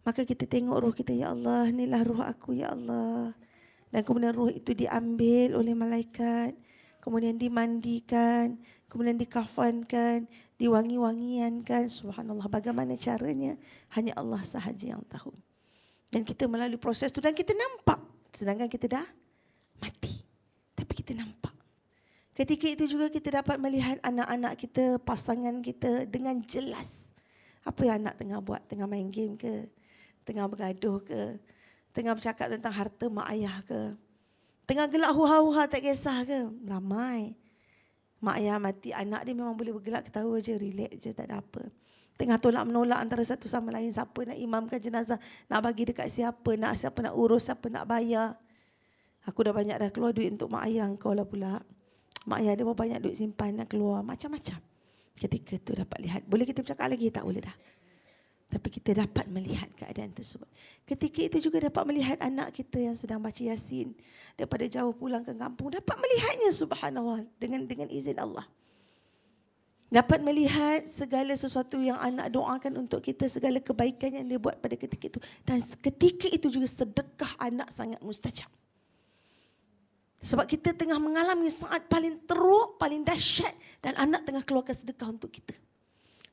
Maka kita tengok roh kita, ya Allah, inilah roh aku, ya Allah. Dan kemudian roh itu diambil oleh malaikat, kemudian dimandikan, kemudian dikafankan, diwangi-wangiankan. Subhanallah, bagaimana caranya? Hanya Allah sahaja yang tahu. Dan kita melalui proses itu dan kita nampak, sedangkan kita dah mati. Tapi kita nampak. Ketika itu juga kita dapat melihat anak-anak kita, pasangan kita dengan jelas. Apa yang anak tengah buat? Tengah main game ke? Tengah bergaduh ke? Tengah bercakap tentang harta mak ayah ke? Tengah gelak huha-huha tak kisah ke? Ramai. Mak ayah mati, anak dia memang boleh bergelak ketawa je, relax je, tak ada apa. Tengah tolak menolak antara satu sama lain, siapa nak imamkan jenazah, nak bagi dekat siapa nak urus, siapa nak bayar. Aku dah banyak dah keluar duit untuk mak ayah kau lah pula. Mak ayah dia banyak duit simpan nak keluar. Macam-macam. Ketika tu dapat lihat. Boleh kita bercakap lagi? Tak boleh dah. Tapi kita dapat melihat keadaan tersebut. Ketika itu juga dapat melihat anak kita yang sedang baca Yasin. Daripada jauh pulang ke kampung. Dapat melihatnya, subhanallah. Dengan izin Allah. Dapat melihat segala sesuatu yang anak doakan untuk kita. Segala kebaikan yang dia buat pada ketika itu. Dan ketika itu juga sedekah anak sangat mustajab. Sebab kita tengah mengalami saat paling teruk, paling dahsyat dan anak tengah keluarkan sedekah untuk kita.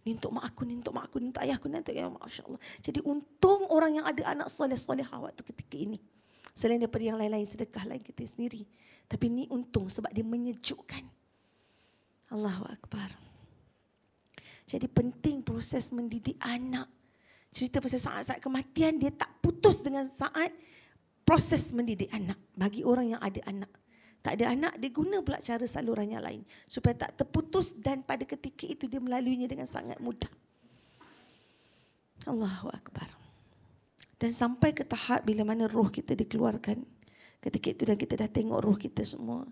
Ni untuk mak aku, ni untuk mak aku, ni untuk ayah aku, ni untuk ayah, masya-Allah. Jadi untung orang yang ada anak soleh-solehah waktu ketika ini. Selain daripada yang lain-lain sedekah lain kita sendiri. Tapi ni untung sebab dia menyejukkan. Allahu Akbar. Jadi penting proses mendidik anak. Cerita pasal saat-saat kematian dia tak putus dengan saat proses mendidik anak. Bagi orang yang ada anak. Tak ada anak, dia guna pula cara saluran yang lain. Supaya tak terputus dan pada ketika itu dia melaluinya dengan sangat mudah. Allahu Akbar. Dan sampai ke tahap bila mana roh kita dikeluarkan. Ketika itu dan kita dah tengok roh kita semua.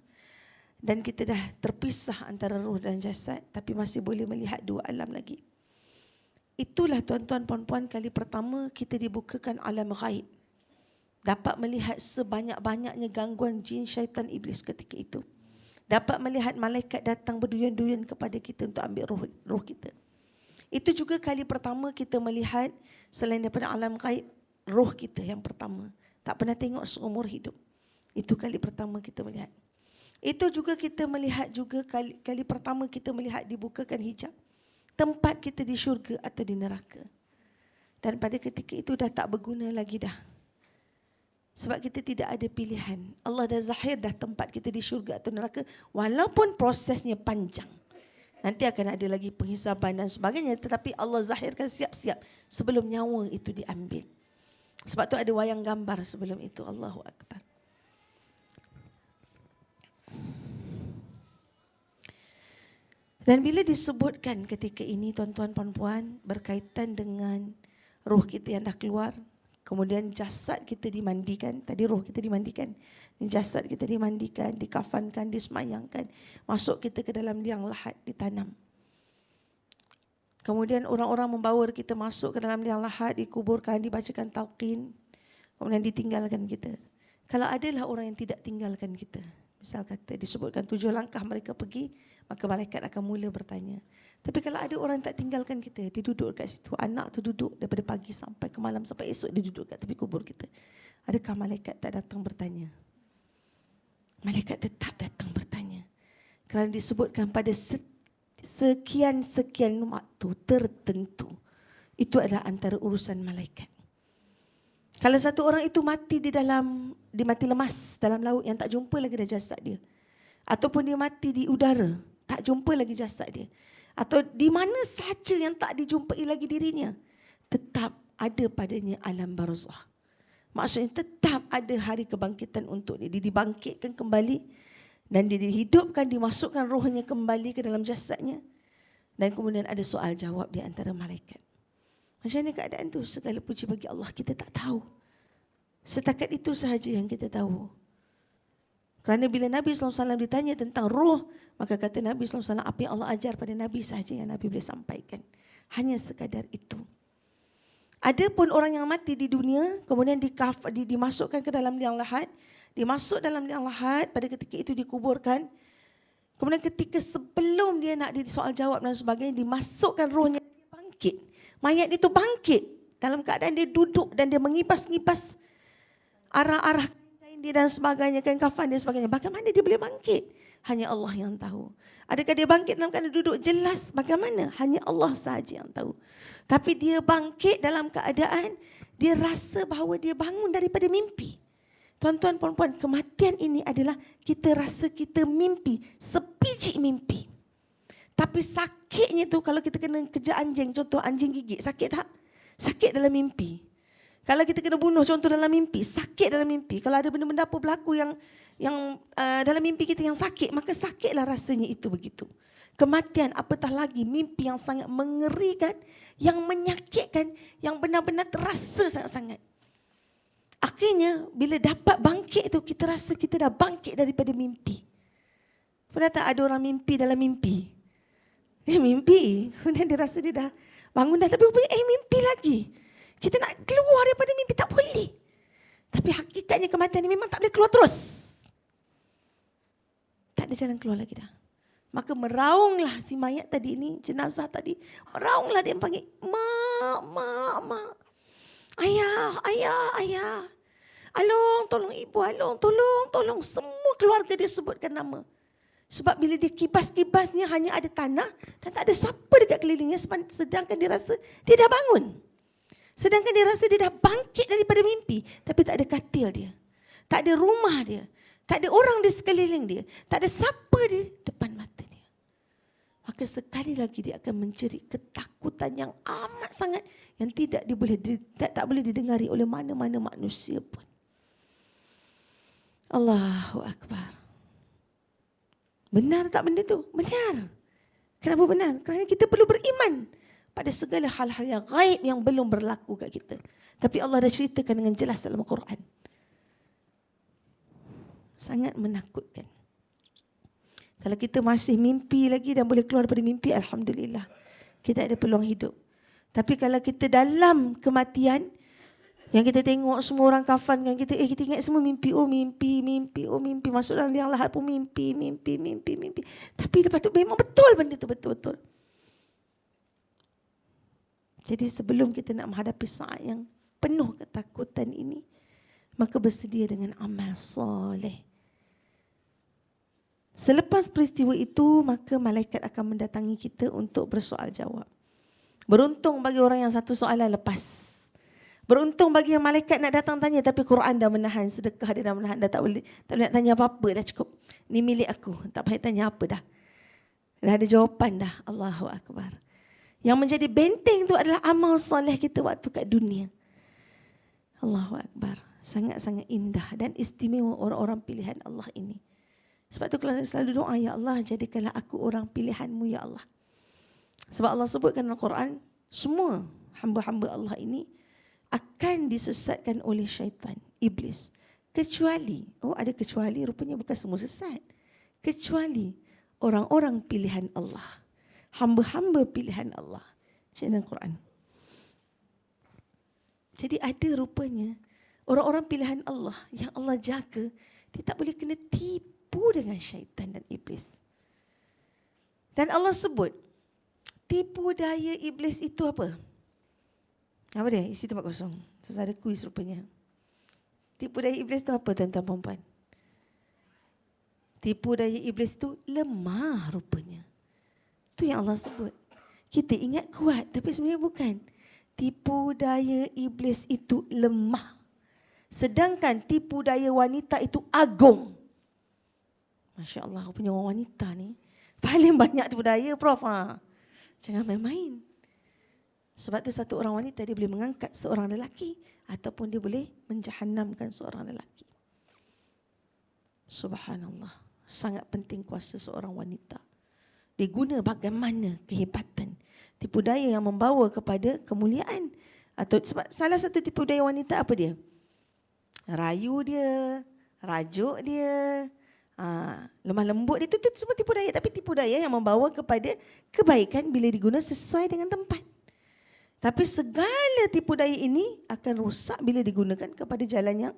Dan kita dah terpisah antara roh dan jasad. Tapi masih boleh melihat dua alam lagi. Itulah tuan-tuan puan-puan kali pertama kita dibukakan alam ghaib. Dapat melihat sebanyak-banyaknya gangguan jin, syaitan, iblis ketika itu. Dapat melihat malaikat datang berduyun-duyun kepada kita untuk ambil roh kita. Itu juga kali pertama kita melihat selain daripada alam ghaib, roh kita yang pertama. Tak pernah tengok seumur hidup. Itu kali pertama kita melihat. Itu juga kita melihat juga kali pertama kita melihat dibukakan hijab. Tempat kita di syurga atau di neraka. Dan pada ketika itu dah tak berguna lagi dah. Sebab kita tidak ada pilihan. Allah dah zahir dah tempat kita di syurga atau neraka. Walaupun prosesnya panjang. Nanti akan ada lagi penghisaban dan sebagainya. Tetapi Allah zahirkan siap-siap sebelum nyawa itu diambil. Sebab tu ada wayang gambar sebelum itu. Allahu Akbar. Dan bila disebutkan ketika ini tuan-tuan puan-puan berkaitan dengan roh kita yang dah keluar. Kemudian jasad kita dimandikan. Tadi roh kita dimandikan. Jasad kita dimandikan, dikafankan, disemayangkan. Masuk kita ke dalam liang lahat, ditanam. Kemudian orang-orang membawa kita masuk ke dalam liang lahat, dikuburkan, dibacakan talqin. Kemudian ditinggalkan kita. Kalau adalah orang yang tidak tinggalkan kita. Misal kata disebutkan 7 langkah mereka pergi, maka malaikat akan mula bertanya. Tapi kalau ada orang tak tinggalkan kita, dia duduk kat situ, anak tu duduk daripada pagi sampai ke malam, sampai esok dia duduk kat tepi kubur kita. Adakah malaikat tak datang bertanya? Malaikat tetap datang bertanya. Kerana disebutkan pada sekian-sekian waktu tertentu. Itu adalah antara urusan malaikat. Kalau satu orang itu mati dia mati lemas dalam laut yang tak jumpa lagi dah jasad dia. Ataupun dia mati di udara, tak jumpa lagi jasad dia. Atau di mana sahaja yang tak dijumpai lagi dirinya, tetap ada padanya alam barzakh. Maksudnya tetap ada hari kebangkitan untuk dia. Dia dibangkitkan kembali dan dia dihidupkan, dimasukkan rohnya kembali ke dalam jasadnya. Dan kemudian ada soal jawab di antara malaikat. Macam mana keadaan tu? Segala puji bagi Allah, kita tak tahu. Setakat itu sahaja yang kita tahu. Kerana bila Nabi SAW ditanya tentang roh, maka kata Nabi SAW, apa yang Allah ajar pada Nabi sahaja yang Nabi boleh sampaikan. Hanya sekadar itu. Ada pun orang yang mati di dunia, kemudian dimasukkan ke dalam liang lahat, dimasuk dalam liang lahat, pada ketika itu dikuburkan. Kemudian ketika sebelum dia nak disoal jawab dan sebagainya, dimasukkan rohnya, dia bangkit. Mayat itu bangkit dalam keadaan dia duduk dan dia mengipas-ngipas arah-arah kain dia dan sebagainya, kain kafan dia dan sebagainya. Bagaimana dia boleh bangkit? Hanya Allah yang tahu. Adakah dia bangkit dalam keadaan duduk? Jelas bagaimana? Hanya Allah sahaja yang tahu. Tapi dia bangkit dalam keadaan dia rasa bahawa dia bangun daripada mimpi. Tuan-tuan, puan-puan, kematian ini adalah kita rasa kita mimpi, sepijik mimpi. Tapi sakitnya tu kalau kita kena kejar anjing, contoh anjing gigit, sakit tak? Sakit dalam mimpi. Kalau kita kena bunuh, contoh dalam mimpi, sakit dalam mimpi. Kalau ada benda-benda apa berlaku yang dalam mimpi kita yang sakit, maka sakitlah rasanya itu begitu. Kematian, apatah lagi mimpi yang sangat mengerikan, yang menyakitkan, yang benar-benar terasa sangat-sangat. Akhirnya bila dapat bangkit tu, kita rasa kita dah bangkit daripada mimpi. Pernah tak ada orang mimpi dalam mimpi? Dia mimpi, kemudian dia rasa dia dah bangun dah, tapi rupanya mimpi lagi. Kita nak keluar daripada mimpi, tak boleh. Tapi hakikatnya kematian ini memang tak boleh keluar terus. Tak ada jalan keluar lagi dah. Maka meraunglah si mayat tadi ini, jenazah tadi. Meraunglah dia panggil, mak, mak, mak. Ayah, ayah, ayah. Along, tolong ibu, along, tolong, tolong. Semua keluarga dia sebutkan nama. Sebab bila dia kibas-kibasnya hanya ada tanah dan tak ada siapa dekat kelilingnya, sedangkan dia rasa dia dah bangun. Sedangkan dia rasa dia dah bangkit daripada mimpi. Tapi tak ada katil dia. Tak ada rumah dia. Tak ada orang di sekeliling dia. Tak ada siapa di depan mata dia. Maka sekali lagi dia akan menjerit ketakutan yang amat sangat. Yang tak boleh didengari oleh mana-mana manusia pun. Allahu Akbar. Benar tak benda tu? Benar. Kenapa benar? Kerana kita perlu beriman pada segala hal-hal yang gaib yang belum berlaku kat kita. Tapi Allah dah ceritakan dengan jelas dalam Al-Quran. Sangat menakutkan. Kalau kita masih mimpi lagi dan boleh keluar daripada mimpi, alhamdulillah. Kita ada peluang hidup. Tapi kalau kita dalam kematian, yang kita tengok semua orang kafan kan kita, kita ingat semua mimpi, oh mimpi, mimpi, oh mimpi. Masuk dalam liang lahat pun mimpi, mimpi, mimpi, mimpi. Tapi lepas tu memang betul benda tu, betul-betul. Jadi sebelum kita nak menghadapi saat yang penuh ketakutan ini, maka bersedia dengan amal soleh. Selepas peristiwa itu, maka malaikat akan mendatangi kita untuk bersoal jawab. Beruntung bagi orang yang satu soalan lepas. Beruntung bagi yang malaikat nak datang tanya, tapi Quran dah menahan, sedekah dia dah menahan, dah tak boleh nak tanya apa-apa, dah cukup. Ni milik aku, tak payah tanya apa dah. Dah ada jawapan dah. Allahu Akbar. Yang menjadi benteng tu adalah amal soleh kita waktu kat dunia. Allahu Akbar. Sangat-sangat indah dan istimewa orang-orang pilihan Allah ini. Sebab tu kalau selalu doa, ya Allah, jadikanlah aku orang pilihanmu, ya Allah. Sebab Allah sebutkan dalam Quran, semua hamba-hamba Allah ini akan disesatkan oleh syaitan, iblis. Kecuali, ada kecuali, rupanya bukan semua sesat. Kecuali orang-orang pilihan Allah. Hamba-hamba pilihan Allah. Macam dalam Quran. Jadi ada rupanya orang-orang pilihan Allah yang Allah jaga, dia tak boleh kena tipu dengan syaitan dan iblis. Dan Allah sebut, tipu daya iblis itu apa? Apa dia? Isi tempat kosong. Terus ada kuis rupanya. Tipu daya iblis itu apa tuan-tuan perempuan? Tipu daya iblis itu lemah rupanya. Itu yang Allah sebut. Kita ingat kuat tapi sebenarnya bukan. Tipu daya iblis itu lemah. Sedangkan tipu daya wanita itu agung. Masya Allah, aku punya wanita ni paling banyak tipu daya, Prof. Jangan main-main. Sebab tu satu orang wanita dia boleh mengangkat seorang lelaki ataupun dia boleh menjahannamkan seorang lelaki. Subhanallah. Sangat penting kuasa seorang wanita. Dia guna bagaimana kehebatan. Tipu daya yang membawa kepada kemuliaan. Atau sebab salah satu tipu daya wanita apa dia? Rayu dia, rajuk dia, lemah lembut dia, itu semua tipu daya. Tapi tipu daya yang membawa kepada kebaikan bila diguna sesuai dengan tempat. Tapi segala tipu daya ini akan rosak bila digunakan kepada jalan yang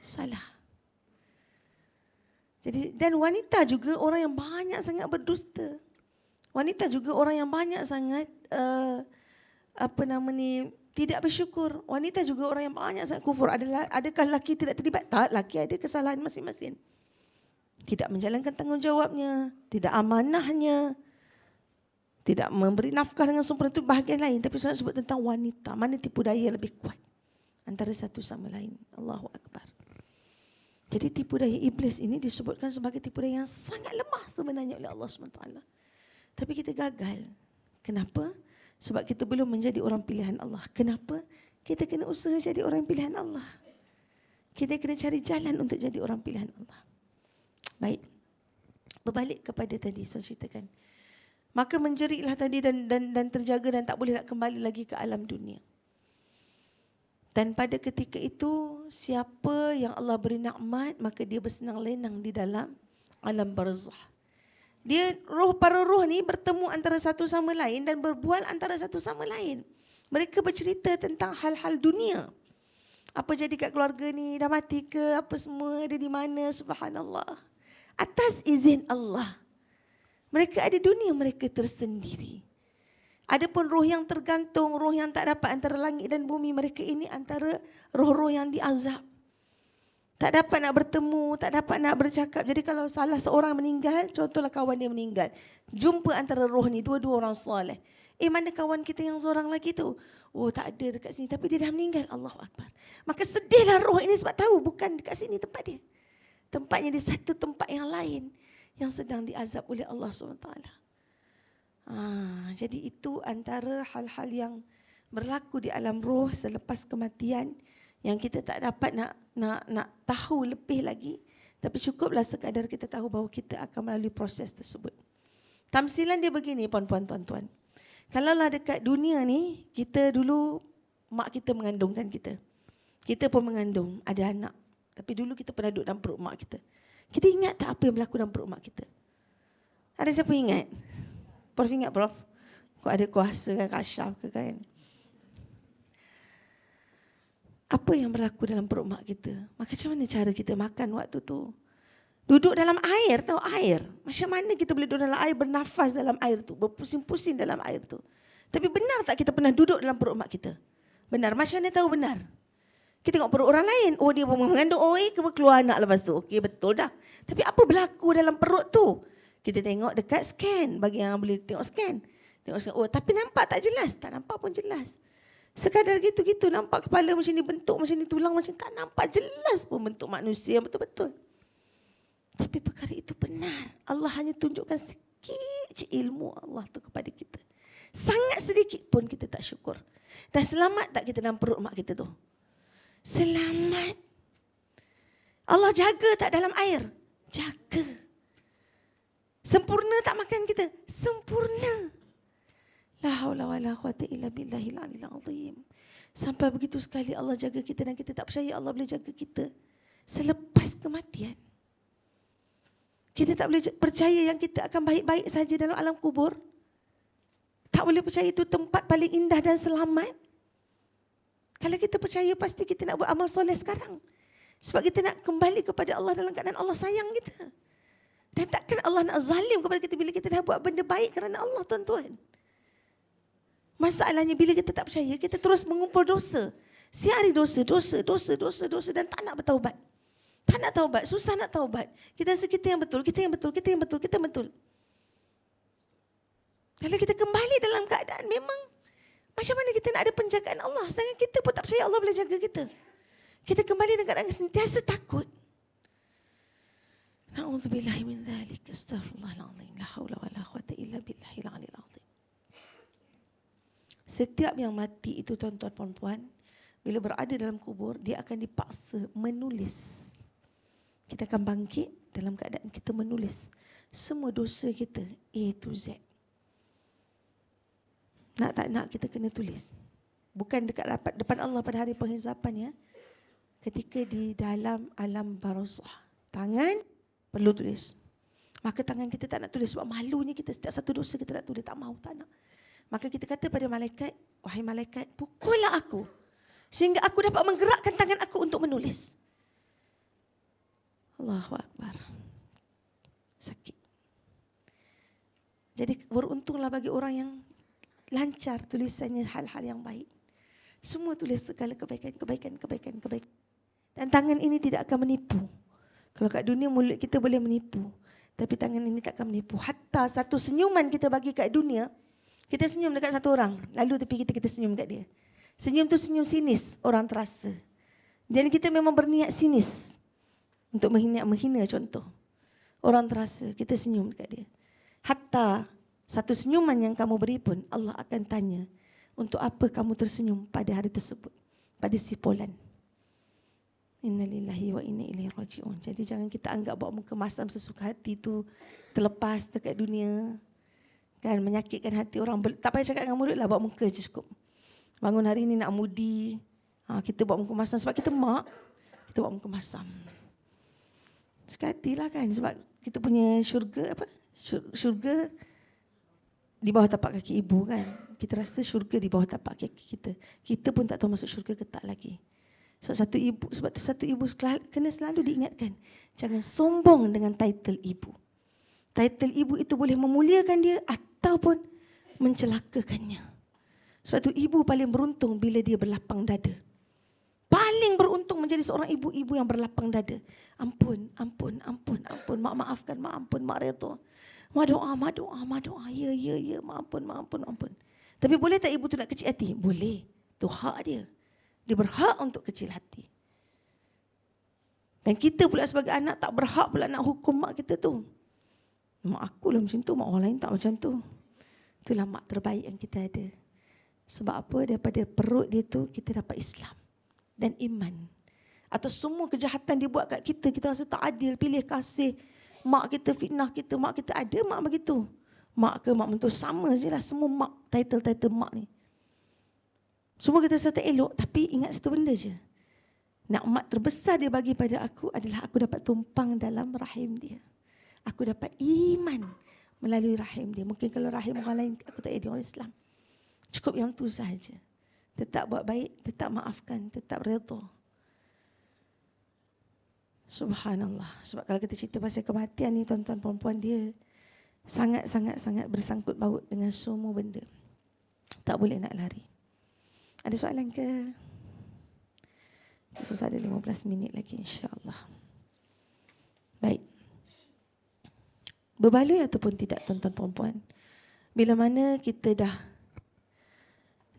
salah. Jadi, dan wanita juga orang yang banyak sangat berdusta. Wanita juga orang yang banyak sangat tidak bersyukur. Wanita juga orang yang banyak sangat kufur. Adakah lelaki tidak terlibat? Tak, lelaki ada kesalahan masing-masing. Tidak menjalankan tanggungjawabnya, tidak amanahnya, tidak memberi nafkah dengan sempurna, itu bahagian lain. Tapi saya sebut tentang wanita, mana tipu daya lebih kuat antara satu sama lain. Allahu Akbar. Jadi tipu daya iblis ini disebutkan sebagai tipu daya yang sangat lemah sebenarnya oleh Allah SWT. Tapi kita gagal. Kenapa? Sebab kita belum menjadi orang pilihan Allah. Kenapa? Kita kena usaha jadi orang pilihan Allah. Kita kena cari jalan untuk jadi orang pilihan Allah. Baik. Berbalik kepada tadi saya ceritakan. Maka menjeritlah tadi dan terjaga dan tak boleh nak kembali lagi ke alam dunia. Dan pada ketika itu, siapa yang Allah beri nikmat, maka dia bersenang lenang di dalam alam barzah. Dia para roh ni bertemu antara satu sama lain dan berbual antara satu sama lain. Mereka bercerita tentang hal-hal dunia. Apa jadi kat keluarga ni, dah mati ke, apa semua, dia di mana, subhanallah. Atas izin Allah. Mereka ada dunia mereka tersendiri. Adapun roh yang tergantung, roh yang tak dapat antara langit dan bumi, mereka ini antara roh-roh yang diazab. Tak dapat nak bertemu, tak dapat nak bercakap. Jadi kalau salah seorang meninggal, contohlah kawan dia meninggal. Jumpa antara roh ni, dua-dua orang soleh. Mana kawan kita yang seorang lagi tu? Oh, tak ada dekat sini, tapi dia dah meninggal. Allahu Akbar. Maka sedihlah roh ini sebab tahu bukan dekat sini tempat dia. Tempatnya di satu tempat yang lain yang sedang diazab oleh Allah SWT. Jadi itu antara hal-hal yang berlaku di alam roh selepas kematian yang kita tak dapat nak tahu lebih lagi. Tapi cukuplah sekadar kita tahu bahawa kita akan melalui proses tersebut. Tamsilan dia begini, puan-puan, tuan-tuan. Kalaulah dekat dunia ni, kita dulu mak kita mengandungkan kita. Kita pun mengandung, ada anak. Tapi dulu kita pernah duduk dalam perut mak kita. Kita ingat tak apa yang berlaku dalam perut mak kita? Ada siapa ingat? Prof ingat, Prof? Kau ada kuasa kan, kasyaf ke kan? Apa yang berlaku dalam perut mak kita? Macam mana cara kita makan waktu tu? Duduk dalam air, tahu air. Macam mana kita boleh duduk dalam air, bernafas dalam air tu, berpusing-pusing dalam air tu. Tapi benar tak kita pernah duduk dalam perut mak kita? Benar. Macam mana tahu benar? Kita tengok perut orang lain. Oh, dia pun mengandung. Oh, keluar anak lepas tu. Okey, betul dah. Tapi apa berlaku dalam perut tu? Kita tengok dekat scan. Bagi yang boleh tengok scan. Tengok scan. Oh, tapi nampak tak jelas. Tak nampak pun jelas. Sekadar gitu-gitu nampak kepala macam ni, bentuk macam ni, tulang macam ni. Tak nampak jelas pun bentuk manusia yang betul-betul. Tapi perkara itu benar. Allah hanya tunjukkan sikit je ilmu Allah tu kepada kita. Sangat sedikit pun kita tak syukur. Dan selamat tak kita dalam perut mak kita tu? Selamat. Allah jaga tak dalam air? Jaga. Sempurna tak makan kita? Sempurna. La haula wala quwata illa billahil aliyil azim. Sampai begitu sekali Allah jaga kita dan kita tak percaya Allah boleh jaga kita selepas kematian. Kita tak boleh percaya yang kita akan baik-baik saja dalam alam kubur. Tak boleh percaya itu tempat paling indah dan selamat. Kalau kita percaya, pasti kita nak buat amal soleh sekarang. Sebab kita nak kembali kepada Allah dalam keadaan Allah sayang kita. Dan takkan Allah nak zalim kepada kita bila kita dah buat benda baik kerana Allah, tuan-tuan. Masalahnya bila kita tak percaya, kita terus mengumpul dosa. Sehari dosa dan tak nak bertaubat. Tak nak taubat, susah nak taubat. Kita rasa kita yang betul. Kalau kita kembali dalam keadaan memang macam mana kita nak ada penjagaan Allah, sedangkan kita pun tak percaya Allah boleh jaga kita. Kita kembali dengan keadaan sentiasa takut. Na'udzubillahi min dzalik. Astaghfirullahalazim. La haula wala quwwata illa billahil aliyil azim. Setiap yang mati itu tuan-tuan puan-puan, bila berada dalam kubur, dia akan dipaksa menulis. Kita akan bangkit dalam keadaan kita menulis semua dosa kita A to Z. Nak tak nak kita kena tulis. Bukan depan Allah pada hari penghisapan ya. Ketika di dalam alam barzakh, tangan perlu tulis. Maka tangan kita tak nak tulis sebab malunya kita setiap satu dosa kita nak tulis, tak mahu, tak nak. Maka kita kata pada malaikat, wahai malaikat, pukullah aku sehingga aku dapat menggerakkan tangan aku untuk menulis. Allahu Akbar. Sakit. Jadi beruntunglah bagi orang yang lancar tulisannya hal-hal yang baik. Semua tulis segala kebaikan. Dan tangan ini tidak akan menipu. Kalau kat dunia mulut kita boleh menipu, tapi tangan ini tak akan menipu. Hatta satu senyuman kita bagi kat dunia, kita senyum dekat satu orang, lalu tepi kita senyum kat dia. Senyum tu senyum sinis, orang terasa. Jadi kita memang berniat sinis untuk menghina contoh. Orang terasa, kita senyum dekat dia. Hatta satu senyuman yang kamu beri pun Allah akan tanya, untuk apa kamu tersenyum pada hari tersebut, pada sipolan. Innalillahi wa inna ilaihi raji'un. Jadi jangan kita anggap bawa muka masam sesuka hati tu terlepas dekat dunia. Kan menyakitkan hati orang. Tak payah cakap dengan mulut lah, bawa muka je cukup. Bangun hari ni nak mudi, kita bawa muka masam sebab kita mak, kita bawa muka masam. Suka hatilah kan, sebab kita punya syurga apa? Syurga di bawah tapak kaki ibu kan. Kita rasa syurga di bawah tapak kaki kita. Kita pun tak tahu masuk syurga ke tak lagi. Sebab tu satu ibu kena selalu diingatkan, jangan sombong dengan title ibu. Title ibu itu boleh memuliakan dia ataupun mencelakakannya. Sebab tu ibu paling beruntung bila dia berlapang dada. Paling beruntung menjadi seorang ibu-ibu yang berlapang dada. Ampun. Mak maafkan, mak ampun, mak redha. Mak doa. Ya, mak ampun. Tapi boleh tak ibu tu nak kecil hati? Boleh. Tu hak dia. Dia berhak untuk kecil hati. Dan kita pula sebagai anak tak berhak pula nak hukum mak kita tu. Mak aku lah macam tu, mak orang lain tak macam tu. Itulah mak terbaik yang kita ada. Sebab apa? Daripada perut dia tu kita dapat Islam dan iman. Atau semua kejahatan dia buat kat kita, kita rasa tak adil, pilih kasih. Mak kita fitnah kita, mak kita ada mak begitu. Mak ke mak mentua sama je lah semua mak, title mak ni. Semua kita rasa tak elok, tapi ingat satu benda je. Nikmat terbesar dia bagi pada aku adalah aku dapat tumpang dalam rahim dia. Aku dapat iman melalui rahim dia. Mungkin kalau rahim orang lain, aku tak jadi orang Islam. Cukup yang tu sahaja. Tetap buat baik, tetap maafkan, tetap redha. Subhanallah. Sebab kalau kita cerita pasal kematian ni, tuan-tuan perempuan, dia sangat bersangkut baut dengan semua benda. Tak boleh nak lari. Ada soalan ke? Khusus ada 15 minit lagi insya-Allah. Baik. Berbaloi ataupun tidak tuan-tuan perempuan? Bila mana kita dah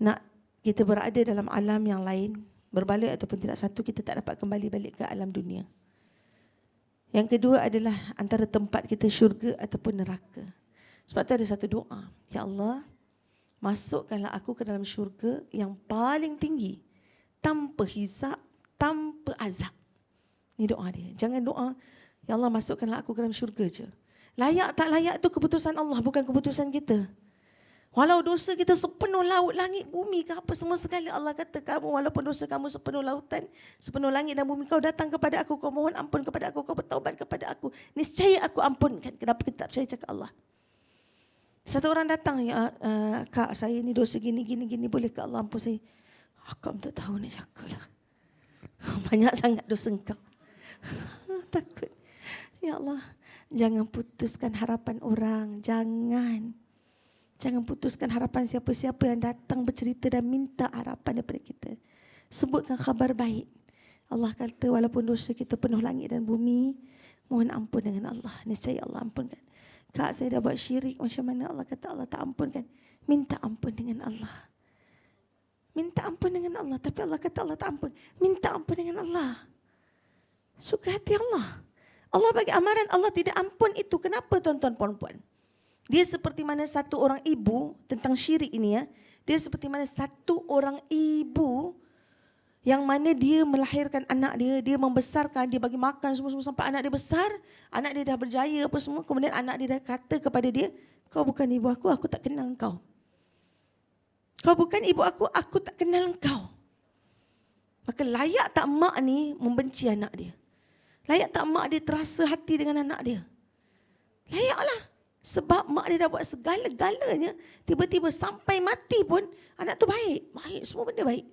nak kita berada dalam alam yang lain, berbaloi ataupun tidak, satu, kita tak dapat kembali balik ke alam dunia. Yang kedua adalah antara tempat kita syurga ataupun neraka. Sebab tu ada satu doa, ya Allah, masukkanlah aku ke dalam syurga yang paling tinggi, tanpa hisab, tanpa azab. Ini doa dia. Jangan doa, ya Allah masukkanlah aku ke dalam syurga je. Layak tak layak tu keputusan Allah, bukan keputusan kita. Walau dosa kita sepenuh laut, langit, bumi ke apa semua sekali, Allah kata kamu walaupun dosa kamu sepenuh lautan, sepenuh langit dan bumi, kau datang kepada aku, kau mohon ampun kepada aku, kau bertaubat kepada aku, niscaya aku ampunkan. Kenapa kita tak percaya cakap Allah? Satu orang datang, ya kak saya ni dosa gini, boleh ke Allah ampun saya? Aku tak tahu nak cakap lah. Banyak sangat dosa engkau. Takut. Ya Allah, jangan putuskan harapan orang. Jangan putuskan harapan siapa-siapa yang datang bercerita dan minta harapan daripada kita. Sebutkan khabar baik. Allah kata walaupun dosa kita penuh langit dan bumi, mohon ampun dengan Allah. Nescaya Allah ampunkan. Kak, saya dah buat syirik, macam mana Allah kata Allah tak ampunkan. Minta ampun dengan Allah. Minta ampun dengan Allah. Tapi Allah kata Allah tak ampun. Minta ampun dengan Allah. Suka hati Allah. Allah bagi amaran Allah tidak ampun itu. Kenapa tuan-tuan puan-puan? Dia seperti mana satu orang ibu, tentang syirik ini ya. Dia seperti mana satu orang ibu yang mana dia melahirkan anak dia, dia membesarkan, dia bagi makan semua-semua sampai anak dia besar, anak dia dah berjaya apa semua, kemudian anak dia dah kata kepada dia, kau bukan ibu aku tak kenal engkau. Kau bukan ibu aku tak kenal engkau. Maka layak tak mak ni membenci anak dia? Layak tak mak dia terasa hati dengan anak dia? Layaklah. Sebab mak dia dah buat segala-galanya, tiba-tiba sampai mati pun anak tu baik. Baik, semua benda baik.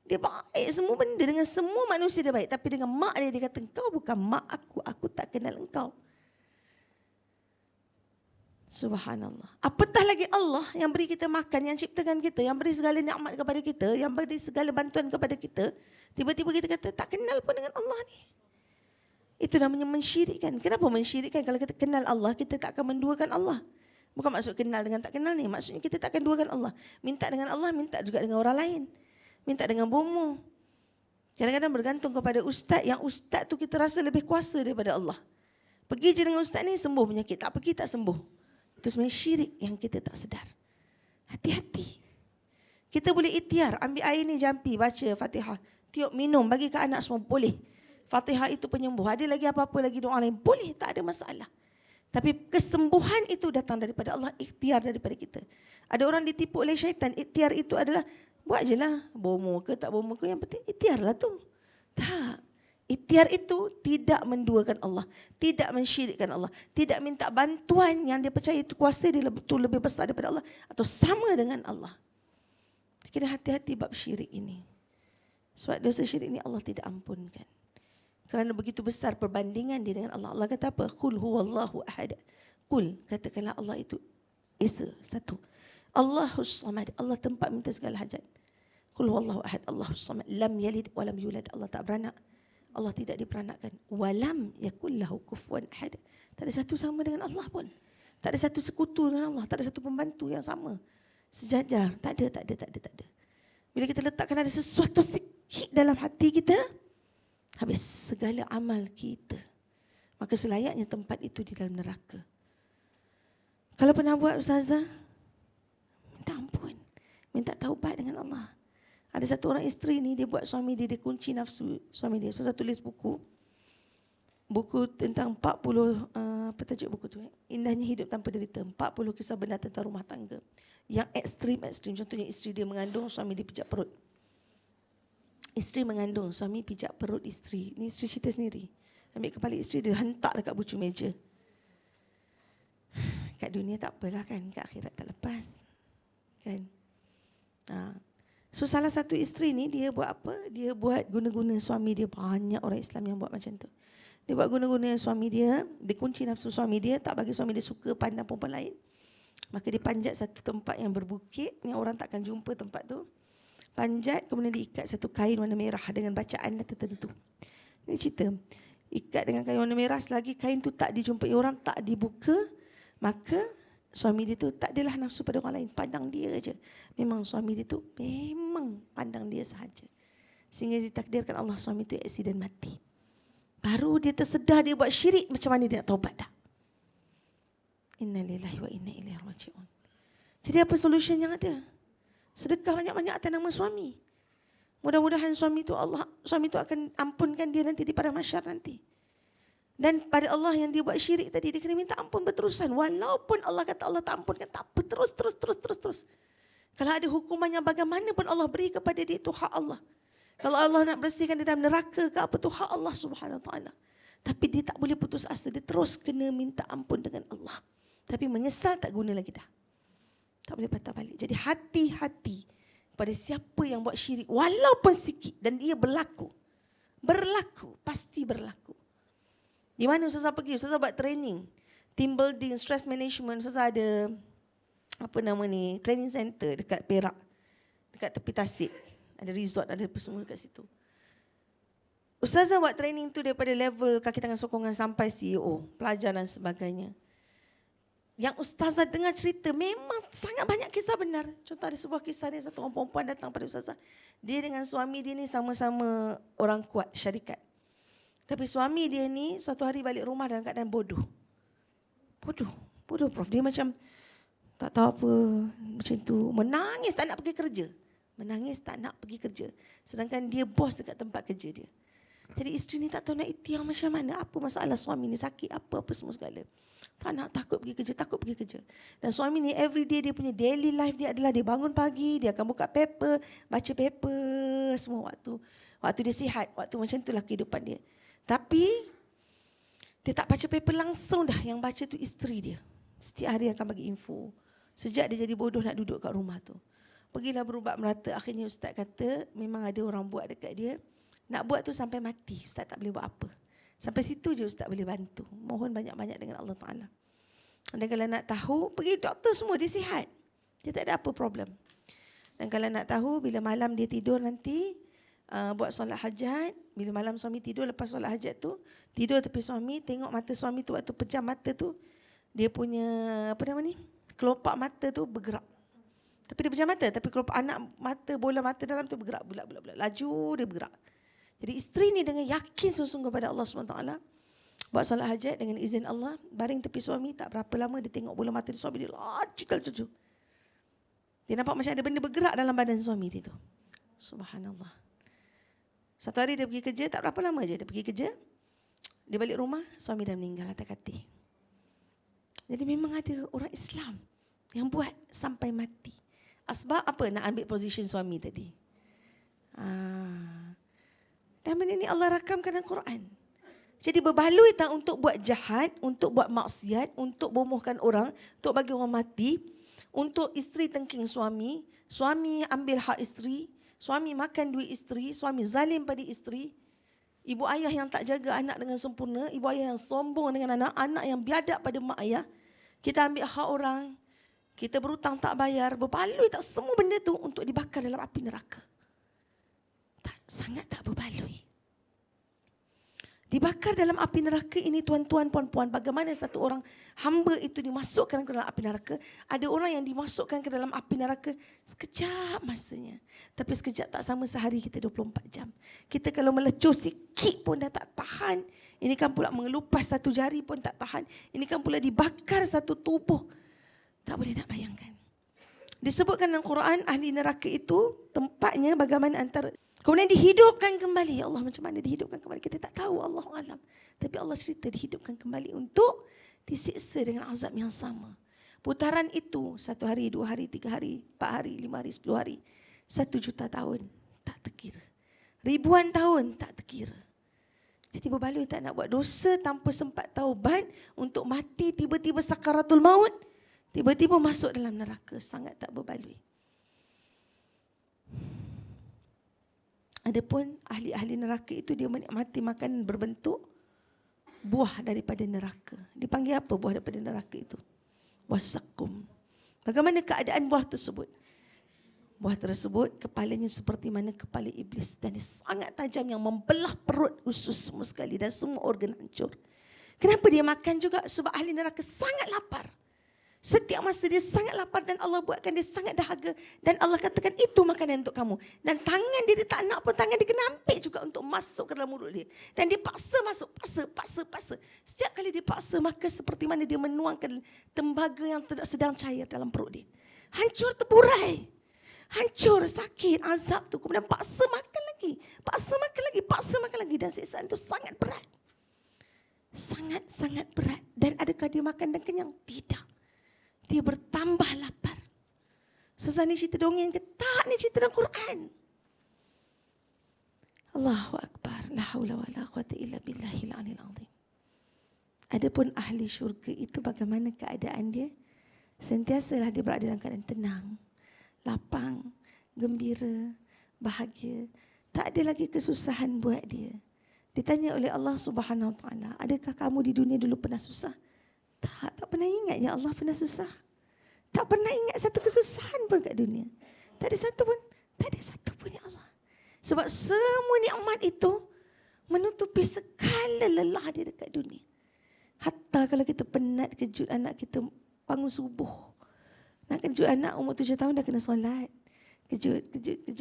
Dia baik semua benda, dengan semua manusia dia baik. Tapi dengan mak dia, dia kata, engkau bukan mak aku tak kenal engkau. Subhanallah. Apatah lagi Allah yang beri kita makan, yang ciptakan kita, yang beri segala nikmat kepada kita, yang beri segala bantuan kepada kita. Tiba-tiba kita kata, tak kenal pun dengan Allah ni. Itu namanya mensyirikkan. Kenapa mensyirikkan? Kalau kita kenal Allah, kita tak akan menduakan Allah. Bukan maksud kenal dengan tak kenal ni. Maksudnya kita tak akan duakan Allah. Minta dengan Allah, minta juga dengan orang lain. Minta dengan bomoh. Kadang-kadang bergantung kepada ustaz. Yang ustaz tu kita rasa lebih kuasa daripada Allah. Pergi je dengan ustaz ni, sembuh penyakit. Tak pergi, tak sembuh. Itu sebenarnya syirik yang kita tak sedar. Hati-hati. Kita boleh ikhtiar. Ambil air ni jampi, baca Fatihah. Tiup minum, bagi ke anak semua boleh. Fatihah itu penyembuh. Ada lagi apa-apa lagi doa lain? Boleh, tak ada masalah. Tapi kesembuhan itu datang daripada Allah, ikhtiar daripada kita. Ada orang ditipu oleh syaitan. Ikhtiar itu adalah, buat je lah. Bomoh ke tak bomoh ke, yang penting ikhtiar lah tu. Tak. Ikhtiar itu tidak menduakan Allah. Tidak mensyirikkan Allah. Tidak minta bantuan yang dia percaya itu kuasa dia betul lebih besar daripada Allah. Atau sama dengan Allah. Kena hati-hati bab syirik ini. Sebab dosa syirik ini Allah tidak ampunkan. Kerana begitu besar perbandingan dia dengan Allah. Allah kata apa? Qul huwallahu ahad. Qul, katakanlah Allah itu Esa, satu. Allahus samad. Allah tempat minta segala hajat. Qul huwallahu ahad. Allahus samad. Lam yalid walam yulad. Allah tak beranak. Allah tidak diperanakkan. Walam yakul lahu kufuwan ahad. Tak ada satu sama dengan Allah pun. Tak ada satu sekutu dengan Allah. Tak ada satu pembantu yang sama. Sejajar. Tak ada. Bila kita letakkan ada sesuatu sikit dalam hati kita, habis segala amal kita. Maka selayaknya tempat itu di dalam neraka. Kalau pernah buat ustazah, minta ampun. Minta taubat dengan Allah. Ada satu orang isteri ni, dia buat suami dia, dia kunci nafsu suami dia. Saya tulis buku. Buku tentang 40, apa tajuk buku tu? Indahnya Hidup Tanpa Derita. 40 kisah benar tentang rumah tangga. Yang ekstrim. Contohnya isteri dia mengandung, suami dia pijak perut. Isteri mengandung, suami pijak perut isteri. Ni isteri cerita sendiri. Ambil kepala isteri dia, hentak dekat bucu meja. Kat dunia tak apalah kan, kat akhirat tak lepas. Kan? So salah satu isteri ni dia buat apa? Dia buat guna-guna suami dia. Banyak orang Islam yang buat macam tu. Dia buat guna-guna suami dia, dia kunci nafsu suami dia, tak bagi suami dia suka pandang perempuan lain. Maka dia panjat satu tempat yang berbukit, yang orang takkan jumpa tempat tu. Panjat, kemudian diikat satu kain warna merah dengan bacaan tertentu. Ini cerita. Ikat dengan kain warna merah, selagi kain tu tak dijumpai orang, tak dibuka, maka suami dia tu tak adalah nafsu pada orang lain, pandang dia aja. Memang suami dia tu memang pandang dia sahaja. Sehingga ditakdirkan Allah suami tu aksiden mati. Baru dia tersedar dia buat syirik, macam mana dia nak taubat dah. Innalillahi wa inna ilaihi raji'un. Jadi apa solution yang ada? Sedekah banyak-banyak atas nama suami. Mudah-mudahan suami tu akan ampunkan dia nanti di padang mahsyar nanti. Dan pada Allah yang dia buat syirik tadi, dia kena minta ampun berterusan. Walaupun Allah kata Allah tak ampunkan, tak apa, terus. Kalau ada hukuman yang bagaimana pun Allah beri kepada dia, itu hak Allah. Kalau Allah nak bersihkan dia dalam neraka ke apa, itu hak Allah subhanahu wa ta'ala. Tapi dia tak boleh putus asa, dia terus kena minta ampun dengan Allah. Tapi menyesal tak guna lagi dah. Tak boleh patah balik. Jadi hati-hati pada siapa yang buat syirik, walaupun sikit, dan dia berlaku, pasti berlaku. Di mana Ustazah pergi? Ustazah buat training, team building, stress management. Ustazah ada training center dekat Perak, dekat tepi Tasik. Ada resort, ada apa semua dekat situ. Ustazah buat training tu daripada level kaki tangan sokongan sampai CEO, pelajar dan sebagainya. Yang ustazah dengar cerita memang sangat banyak kisah benar. Contoh ada sebuah kisah ni, satu orang perempuan datang pada ustazah. Dia dengan suami dia ni sama-sama orang kuat syarikat. Tapi suami dia ni suatu hari balik rumah dalam keadaan bodoh. Bodoh Prof. Dia macam tak tahu apa, macam tu. Menangis tak nak pergi kerja. Sedangkan dia bos dekat tempat kerja dia. Jadi isteri ni tak tahu nak ikhtiar macam mana. Apa masalah suami ni, sakit apa semua segala. Tak nak, takut pergi kerja. Dan suami ni everyday dia punya daily life dia adalah dia bangun pagi, dia akan buka paper, baca paper semua waktu dia sihat, waktu macam itulah kehidupan dia. Tapi dia tak baca paper langsung dah, yang baca tu isteri dia. Setiap hari akan bagi info. Sejak dia jadi bodoh nak duduk kat rumah tu. Pergilah berubat merata, akhirnya ustaz kata memang ada orang buat dekat dia. Nak buat tu sampai mati, ustaz tak boleh buat apa. Sampai situ je ustaz boleh bantu. Mohon banyak-banyak dengan Allah Ta'ala. Dan kalau nak tahu, pergi doktor semua, dia sihat. Dia tak ada apa problem. Dan kalau nak tahu, bila malam dia tidur nanti, buat solat hajat. Bila malam suami tidur, lepas solat hajat tu, tidur tepi suami, tengok mata suami tu, waktu pejam mata tu, dia punya, kelopak mata tu bergerak. Tapi dia pejam mata, tapi kelopak bola mata dalam tu bergerak, bulat-bulat. Laju dia bergerak. Jadi isteri ni dengan yakin sungguh-sungguh pada Allah SWT, buat solat hajat dengan izin Allah, baring tepi suami, tak berapa lama dia tengok bola mata suami dia laju. Dia nampak macam ada benda bergerak dalam badan suami dia tu. Subhanallah. Satu hari dia pergi kerja, tak berapa lama je dia pergi kerja, dia balik rumah, suami dah meninggal atas katil. Jadi memang ada orang Islam yang buat sampai mati. Sebab apa? Nak ambil position suami tadi. Dan benda ni Allah rakamkan dalam Quran. Jadi berbaloi tak untuk buat jahat, untuk buat maksiat, untuk bomohkan orang, untuk bagi orang mati, untuk isteri tengking suami, suami ambil hak isteri, suami makan duit isteri, suami zalim pada isteri, ibu ayah yang tak jaga anak dengan sempurna, ibu ayah yang sombong dengan anak, anak yang biadab pada mak ayah. Kita ambil hak orang, kita berhutang tak bayar, berbaloi tak semua benda tu untuk dibakar dalam api neraka. Sangat tak berbaloi. Dibakar dalam api neraka ini tuan-tuan, puan-puan, bagaimana satu orang hamba itu dimasukkan ke dalam api neraka. Ada orang yang dimasukkan ke dalam api neraka sekejap masanya. Tapi sekejap tak sama sehari kita 24 jam. Kita kalau melecur sikit pun dah tak tahan. Ini kan pula mengelupas satu jari pun tak tahan. Ini kan pula dibakar satu tubuh. Tak boleh nak bayangkan. Disebutkan dalam Quran ahli neraka itu tempatnya bagaimana antara kemudian dihidupkan kembali. Ya Allah, macam mana dihidupkan kembali? Kita tak tahu, Allahu alam. Tapi Allah cerita dihidupkan kembali untuk disiksa dengan azab yang sama. Putaran itu 1 hari, 2 hari, 3 hari, 4 hari, 5 hari, 10 hari. 1 juta tahun, tak terkira. Ribuan tahun, tak terkira. Jadi berbaloi tak nak buat dosa tanpa sempat taubat, untuk mati tiba-tiba sakaratul maut, tiba-tiba masuk dalam neraka. Sangat tak berbaloi. Adapun ahli-ahli neraka itu dia menikmati makanan berbentuk buah daripada neraka. Dipanggil apa buah daripada neraka itu? Buah sakum. Bagaimana keadaan buah tersebut? Buah tersebut kepalanya seperti mana kepala iblis dan dia sangat tajam yang membelah perut, usus semua sekali dan semua organ hancur. Kenapa dia makan juga? Sebab ahli neraka sangat lapar. Setiap masa dia sangat lapar dan Allah buatkan dia sangat dahaga. Dan Allah katakan itu makanan untuk kamu. Dan tangan dia tak nak pun, tangan dia kena ambil juga untuk masuk ke dalam mulut dia. Dan dia paksa masuk, paksa. Setiap kali dia paksa, maka seperti mana dia menuangkan tembaga yang sedang cair dalam perut dia. Hancur terburai. Hancur, sakit, azab tu. Kemudian paksa makan lagi. Dan siksaan itu sangat berat. Sangat-sangat berat. Dan adakah dia makan dan kenyang? Tidak. Dia bertambah lapar. Susah ni cerita dongeng ke? Tak, ni cerita dalam Quran. Allahu Akbar. La haula wa la quwata illa billahil aliyil azim. Adapun ahli syurga itu bagaimana keadaan dia? Sentiasalah dia berada dalam keadaan tenang, lapang, gembira, bahagia. Tak ada lagi kesusahan buat dia. Ditanya oleh Allah Subhanahu Wa Taala, adakah kamu di dunia dulu pernah susah? Tak pernah ingat ya Allah pernah susah. Tak pernah ingat satu kesusahan pun kat dunia. Tak ada satu pun. Tak ada satu pun ya Allah. Sebab semua nikmat itu menutupi segala lelah dia dekat dunia. Hatta kalau kita penat kejut anak kita bangun subuh. Nak kejut anak umur 7 tahun dah kena solat. Kejut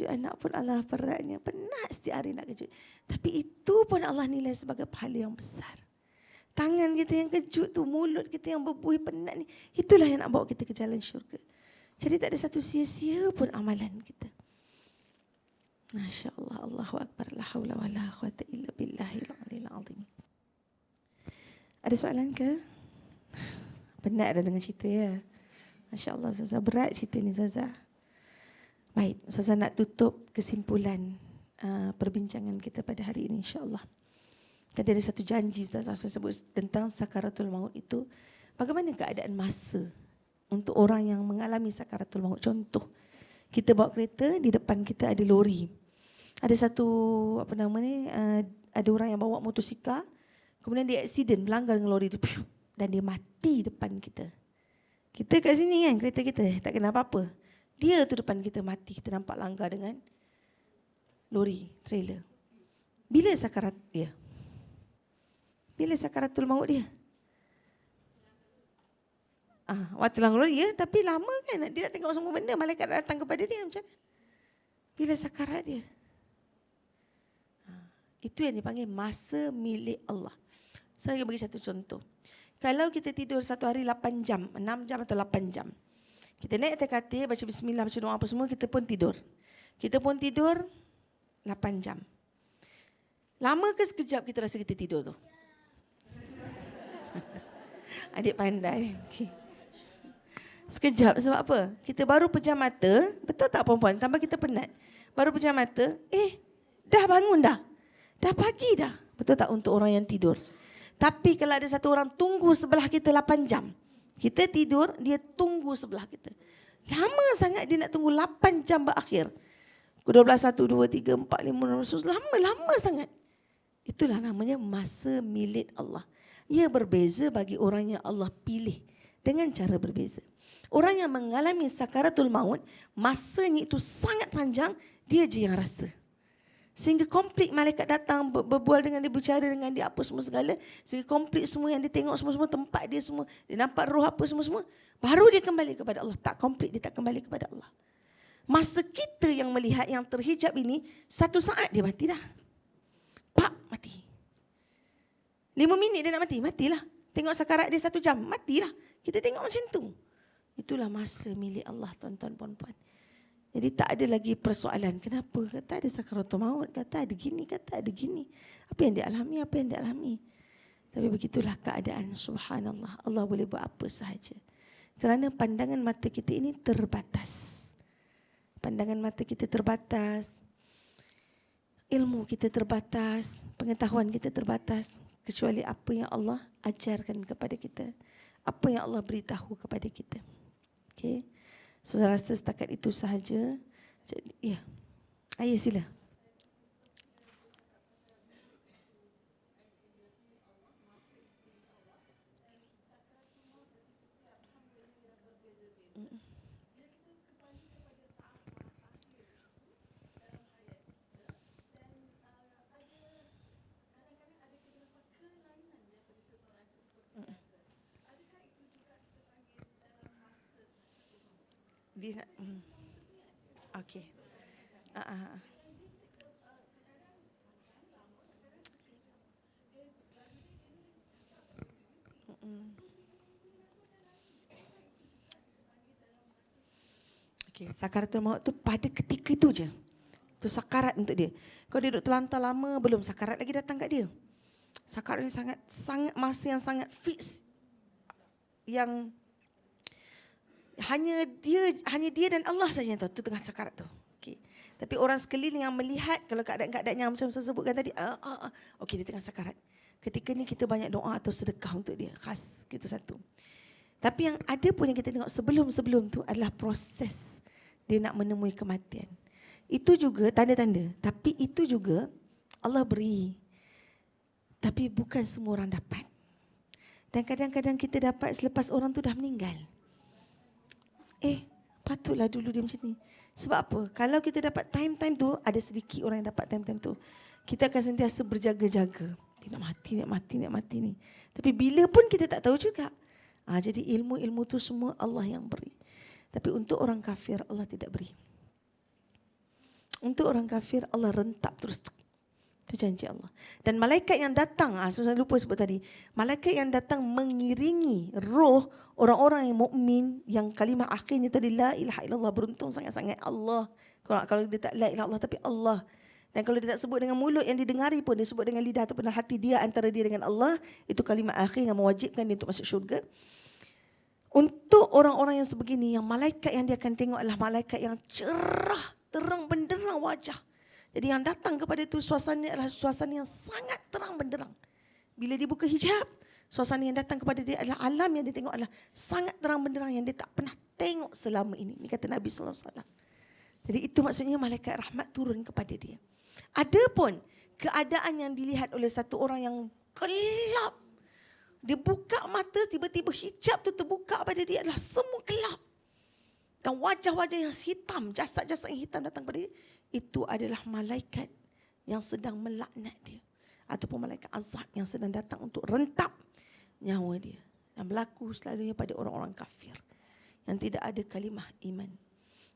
anak pun Allah beratnya. Penat setiap hari nak kejut. Tapi itu pun Allah nilai sebagai pahala yang besar. Tangan kita yang kejut tu, mulut kita yang berbuih penat ni. Itulah yang nak bawa kita ke jalan syurga. Jadi tak ada satu sia-sia pun amalan kita. Masya Allah, Allahu Akbar, la hawla wa la quwata illa billahil aliyil azim. Ada soalan ke? Penat dah dengan cerita ya. Masya Allah, Ustazah. Berat cerita ni, Ustazah. Baik, Ustazah nak tutup kesimpulan perbincangan kita pada hari ini, insya-Allah. Tadi ada satu janji Ustazah saya sebut tentang sakaratul maut itu. Bagaimana keadaan masa untuk orang yang mengalami sakaratul maut? Contoh, kita bawa kereta, di depan kita ada lori. Ada satu, ada orang yang bawa motosikal, kemudian dia aksiden, melanggar dengan lori itu, dan dia mati depan kita. Kita kat sini kan, kereta kita tak kena apa-apa. Dia tu depan kita mati, kita nampak langgar dengan lori, trailer. Bila sakarat dia? Bila sakaratul maut dia? Waktu langgar lori ya, tapi lama kan. Dia nak tengok semua benda, malaikat datang kepada dia macam mana? Bila sakarat dia? Itu yang dipanggil masa milik Allah. Saya bagi satu contoh. Kalau kita tidur satu hari 8 jam, 6 jam atau 8 jam. Kita naik atas katil, baca bismillah, baca doa apa semua, kita pun tidur. Kita pun tidur 8 jam. Lama ke sekejap kita rasa kita tidur tu? Adik pandai. Okay. Sekejap sebab apa? Kita baru pejam mata, betul tak perempuan? Tambah kita penat. Baru pejam mata, dah bangun dah. Dah pagi dah. Betul tak untuk orang yang tidur? Tapi kalau ada satu orang tunggu sebelah kita 8 jam. Kita tidur, dia tunggu sebelah kita. Lama sangat dia nak tunggu 8 jam berakhir. 12, 1, 2, 3, 4, 5, 6, lama sangat. Itulah namanya masa milik Allah. Ia berbeza bagi orang yang Allah pilih dengan cara berbeza. Orang yang mengalami sakaratul maut, masanya itu sangat panjang, dia je yang rasa. Sehingga komplit malaikat datang berbual dengan dia, berbicara dengan dia apa semua segala. Sehingga komplit semua yang dia tengok semua-semua, tempat dia semua. Dia nampak roh apa semua-semua. Baru dia kembali kepada Allah. Tak komplit, dia tak kembali kepada Allah. Masa kita yang melihat yang terhijab ini, satu saat dia mati dah. Pak, mati. 5 minit dia nak mati, matilah. Tengok sakarat dia 1 jam, matilah. Kita tengok macam tu. Itulah masa milik Allah, tuan-tuan puan-puan. Jadi tak ada lagi persoalan. Kenapa? Kata ada sakaratul maut, kata ada gini, kata ada gini. Apa yang dia alami, apa yang dia alami. Tapi begitulah keadaan, subhanallah. Allah boleh buat apa sahaja. Kerana pandangan mata kita ini terbatas. Pandangan mata kita terbatas. Ilmu kita terbatas. Pengetahuan kita terbatas. Kecuali apa yang Allah ajarkan kepada kita. Apa yang Allah beritahu kepada kita. Okay. So, saya rasa setakat itu sahaja. Jadi, ya. Ayah sila. Dia nak, okey. Okey, sakaratul maut tu pada ketika itu je. Itu sakarat untuk dia. Kalau dia duduk terlantar lama, belum sakarat lagi datang kat dia. Sakarat ni sangat masa yang sangat fix. Yang hanya dia dan Allah saja yang tahu tu tengah sakarat tu. Okey. Tapi orang sekeliling yang melihat kalau keadaan-keadaan yang macam saya sebutkan tadi, okey dia tengah sakarat. Ketika ni kita banyak doa atau sedekah untuk dia, khas kita satu. Tapi yang ada pun yang kita tengok sebelum tu adalah proses dia nak menemui kematian. Itu juga tanda-tanda, tapi itu juga Allah beri. Tapi bukan semua orang dapat. Dan kadang-kadang kita dapat selepas orang tu dah meninggal. Patutlah dulu dia macam ni. Sebab apa? Kalau kita dapat time-time tu, ada sedikit orang yang dapat time-time tu. Kita akan sentiasa berjaga-jaga. Dia nak mati ni. Tapi bila pun kita tak tahu juga. Jadi ilmu-ilmu tu semua Allah yang beri. Tapi untuk orang kafir, Allah tidak beri. Untuk orang kafir, Allah rentap terus. Itu janji Allah. Dan malaikat yang datang, saya lupa sebut tadi, malaikat yang datang mengiringi roh orang-orang yang mukmin yang kalimah akhirnya tadi la ilaha illallah, beruntung sangat-sangat Allah. Kalau dia tak la ilaha illallah tapi Allah. Dan kalau dia tak sebut dengan mulut yang didengari pun, dia sebut dengan lidah ataupun hati dia, antara dia dengan Allah, itu kalimah akhir yang mewajibkan dia untuk masuk syurga. Untuk orang-orang yang sebegini, yang malaikat yang dia akan tengok adalah malaikat yang cerah, terang benderang wajah. Jadi yang datang kepada itu suasana adalah suasana yang sangat terang benderang. Bila dia buka hijab, suasana yang datang kepada dia adalah alam yang dia tengok adalah sangat terang benderang yang dia tak pernah tengok selama ini. Ini kata Nabi SAW. Jadi itu maksudnya malaikat rahmat turun kepada dia. Adapun keadaan yang dilihat oleh satu orang yang gelap, dia buka mata, tiba-tiba hijab tu terbuka pada dia adalah semua gelap. Dan wajah-wajah yang hitam, jasad-jasad yang hitam datang pada dia, itu adalah malaikat yang sedang melaknat dia. Ataupun malaikat azab yang sedang datang untuk rentap nyawa dia. Dan berlaku selalunya pada orang-orang kafir yang tidak ada kalimah iman.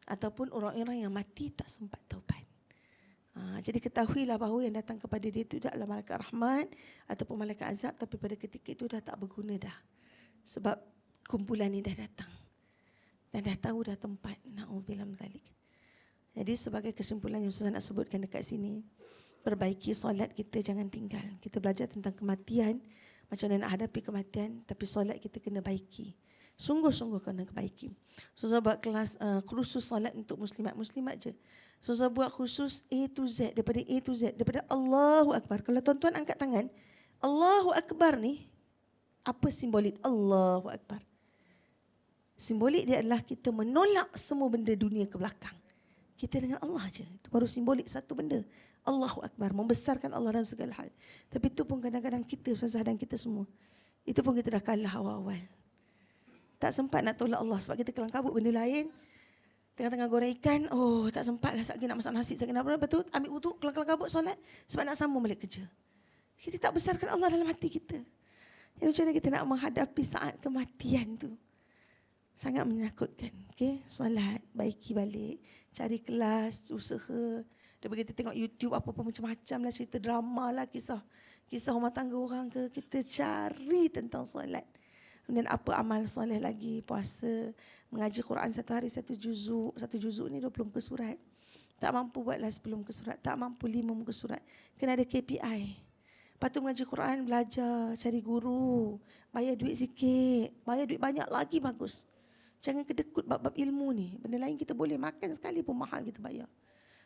Ataupun orang-orang yang mati tak sempat taubat. Jadi ketahuilah bahawa yang datang kepada dia itu adalah malaikat rahmat ataupun malaikat azab, tapi pada ketika itu dah tak berguna dah. Sebab kumpulan ini dah datang. Dan dah tahu dah tempat. Na'udzubillah min dzalik. Jadi sebagai kesimpulan yang saya nak sebutkan dekat sini, perbaiki solat kita, jangan tinggal. Kita belajar tentang kematian, macam mana nak hadapi kematian, tapi solat kita kena baiki. Sungguh-sungguh kena baiki. So saya buat kelas khusus solat untuk muslimat-muslimat je. So saya buat khusus A to Z, daripada A to Z, daripada Allahu Akbar. Kalau tuan-tuan angkat tangan, Allahu Akbar ni, apa simbolik Allahu Akbar? Simbolik dia adalah kita menolak semua benda dunia ke belakang. Kita dengan Allah je. Itu baru simbolik satu benda. Allahu Akbar. Membesarkan Allah dalam segala hal. Tapi itu pun kadang-kadang kita, Ustazah dan kita semua, itu pun kita dah kalah awal-awal. Tak sempat nak tolak Allah sebab kita kelang kabut benda lain. Tengah-tengah goreng ikan, tak sempat lah. Sekali nak masak nasi, sekali nak apa. Lepas tu ambil wuduk, kelang kabut solat sebab nak sambung balik kerja. Kita tak besarkan Allah dalam hati kita. Jadi macam mana kita nak menghadapi saat kematian tu? Sangat menakutkan. Okay? Solat, baiki balik, cari kelas, usaha. Daripada kita tengok YouTube apa-apa macam-macam lah, cerita drama lah, kisah rumah tangga orang ke, kita cari tentang solat. Kemudian apa amal soleh lagi, puasa, mengaji Quran satu hari satu juzuk ni 20 muka surat. Tak mampu buatlah 10 muka surat, tak mampu 5 muka surat. Kena ada KPI. Lepas tu mengaji Quran, belajar, cari guru, bayar duit sikit, bayar duit banyak lagi bagus. Jangan kedekut bab-bab ilmu ni. Benda lain kita boleh makan sekali pun mahal kita bayar.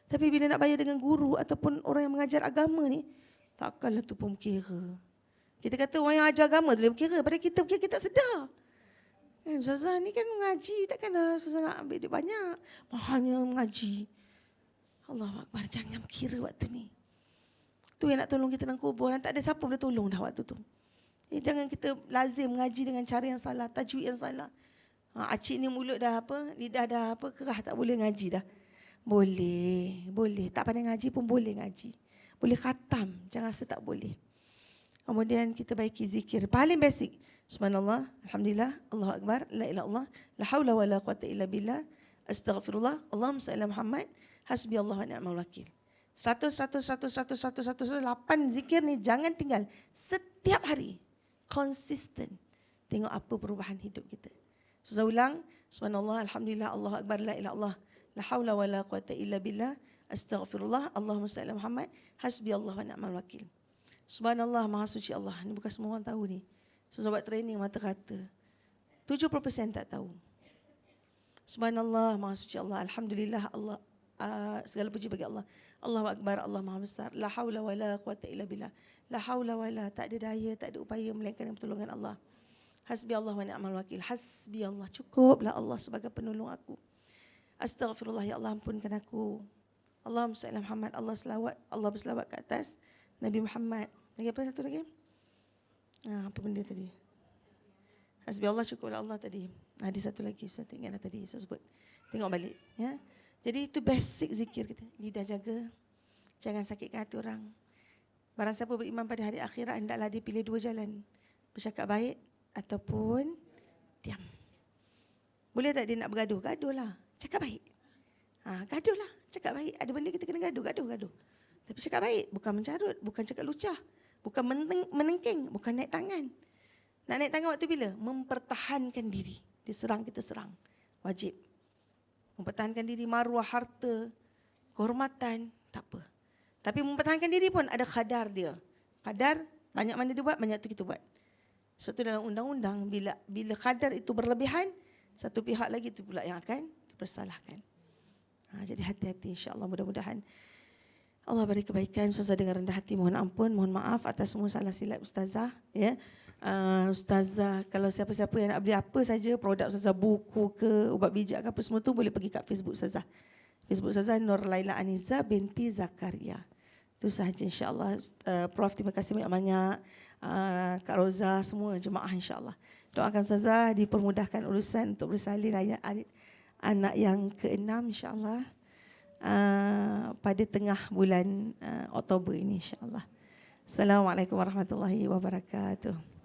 Tapi bila nak bayar dengan guru ataupun orang yang mengajar agama ni, takkanlah tu pun kira. Kita kata orang yang ajar agama tu dia berkira. Pada kita berkira, kita tak sedar. Kan, Ustazah ni kan mengaji. Takkanlah Ustazah nak ambil duit banyak. Mahalnya mengaji. Allahu Akbar, jangan berkira waktu ni. Tu yang nak tolong kita dalam kubur. Tak ada siapa boleh tolong dah waktu tu. Jangan kita lazim mengaji dengan cara yang salah, tajwid yang salah. Acik ni mulut dah apa, lidah dah apa, kerah tak boleh ngaji dah. Boleh. Tak pandai ngaji pun boleh ngaji. Boleh khatam, jangan rasa tak boleh. Kemudian kita baiki zikir. Paling basic. Subhanallah, alhamdulillah, Allahu Akbar, la ilaha illallah, la haula wa la quwata illa billah, astaghfirullah, Allahumma salli ala Muhammad, hasbiyallahu wa ni'mal wakil. 100, 8 zikir ni jangan tinggal. Setiap hari. Konsisten. Tengok apa perubahan hidup kita. Saya ulang. Subhanallah, alhamdulillah, Allahu Akbar, la ilaha illallah, la haula wa la quwata illa billah, astaghfirullah, Allahumma salli ala Muhammad, hasbiyallahu wa ni'mal wakil. Subhanallah, maha suci Allah. Ini bukan semua orang tahu ni. So, buat training mata kata. 70% tak tahu. Subhanallah, maha suci Allah. Alhamdulillah, Allah. Segala puji bagi Allah. Allahu Akbar, Allah maha besar. La haula wa la quwata illa billah. La haula wa la, tak ada daya, tak ada upaya melainkan dengan pertolongan Allah. Hasbi Allah wa ni'mal wakil. Hasbi Allah, cukuplah Allah sebagai penolong aku. Astaghfirullah, ya Allah ampunkan aku. Allahumma salli ala Muhammad, Allah berselawat ke atas Nabi Muhammad. Lagi apa satu lagi? Apa benda tadi? Hasbi Allah syukurlah Allah tadi. Ada satu lagi saya ingat dah tadi saya sebut. Tengok balik ya. Jadi itu basic zikir kita. Lidah jaga. Jangan sakitkan hati orang. Barang siapa beriman pada hari akhirat hendaklah dia pilih dua jalan. Bercakap baik ataupun diam. Boleh tak dia nak bergaduh? Gaduhlah. Cakap baik. Gaduhlah. Cakap baik. Ada benda kita kena gaduh. Tapi cakap baik. Bukan mencarut. Bukan cakap lucah. Bukan menengking. Bukan naik tangan. Nak naik tangan waktu bila? Mempertahankan diri. Dia serang, kita serang. Wajib. Mempertahankan diri, maruah, harta, kehormatan. Tak apa. Tapi mempertahankan diri pun ada kadar dia. Kadar, banyak mana dia buat, banyak tu kita buat. Sebab tu dalam undang-undang, bila kadar itu berlebihan, satu pihak lagi tu pula yang akan dipersalahkan. Jadi hati-hati, insya-Allah, mudah-mudahan Allah beri kebaikan. Ustazah dengan rendah hati mohon ampun, mohon maaf atas semua salah silap ustazah. Ya, ustazah, kalau siapa-siapa yang nak beli apa saja, produk ustazah, buku ke, ubat bijak ke apa semua tu, boleh pergi kat Facebook ustazah. Facebook ustazah Nur Laila Aniza binti Zakaria. Itu sahaja, insya-Allah. Prof, terima kasih banyak-banyak. Kak Roza, semua jemaah, insya-Allah. Doakan ustazah dipermudahkan urusan untuk bersalin anak yang ke-6, insya-Allah. Pada tengah bulan Oktober ini, insya-Allah. Assalamualaikum warahmatullahi wabarakatuh.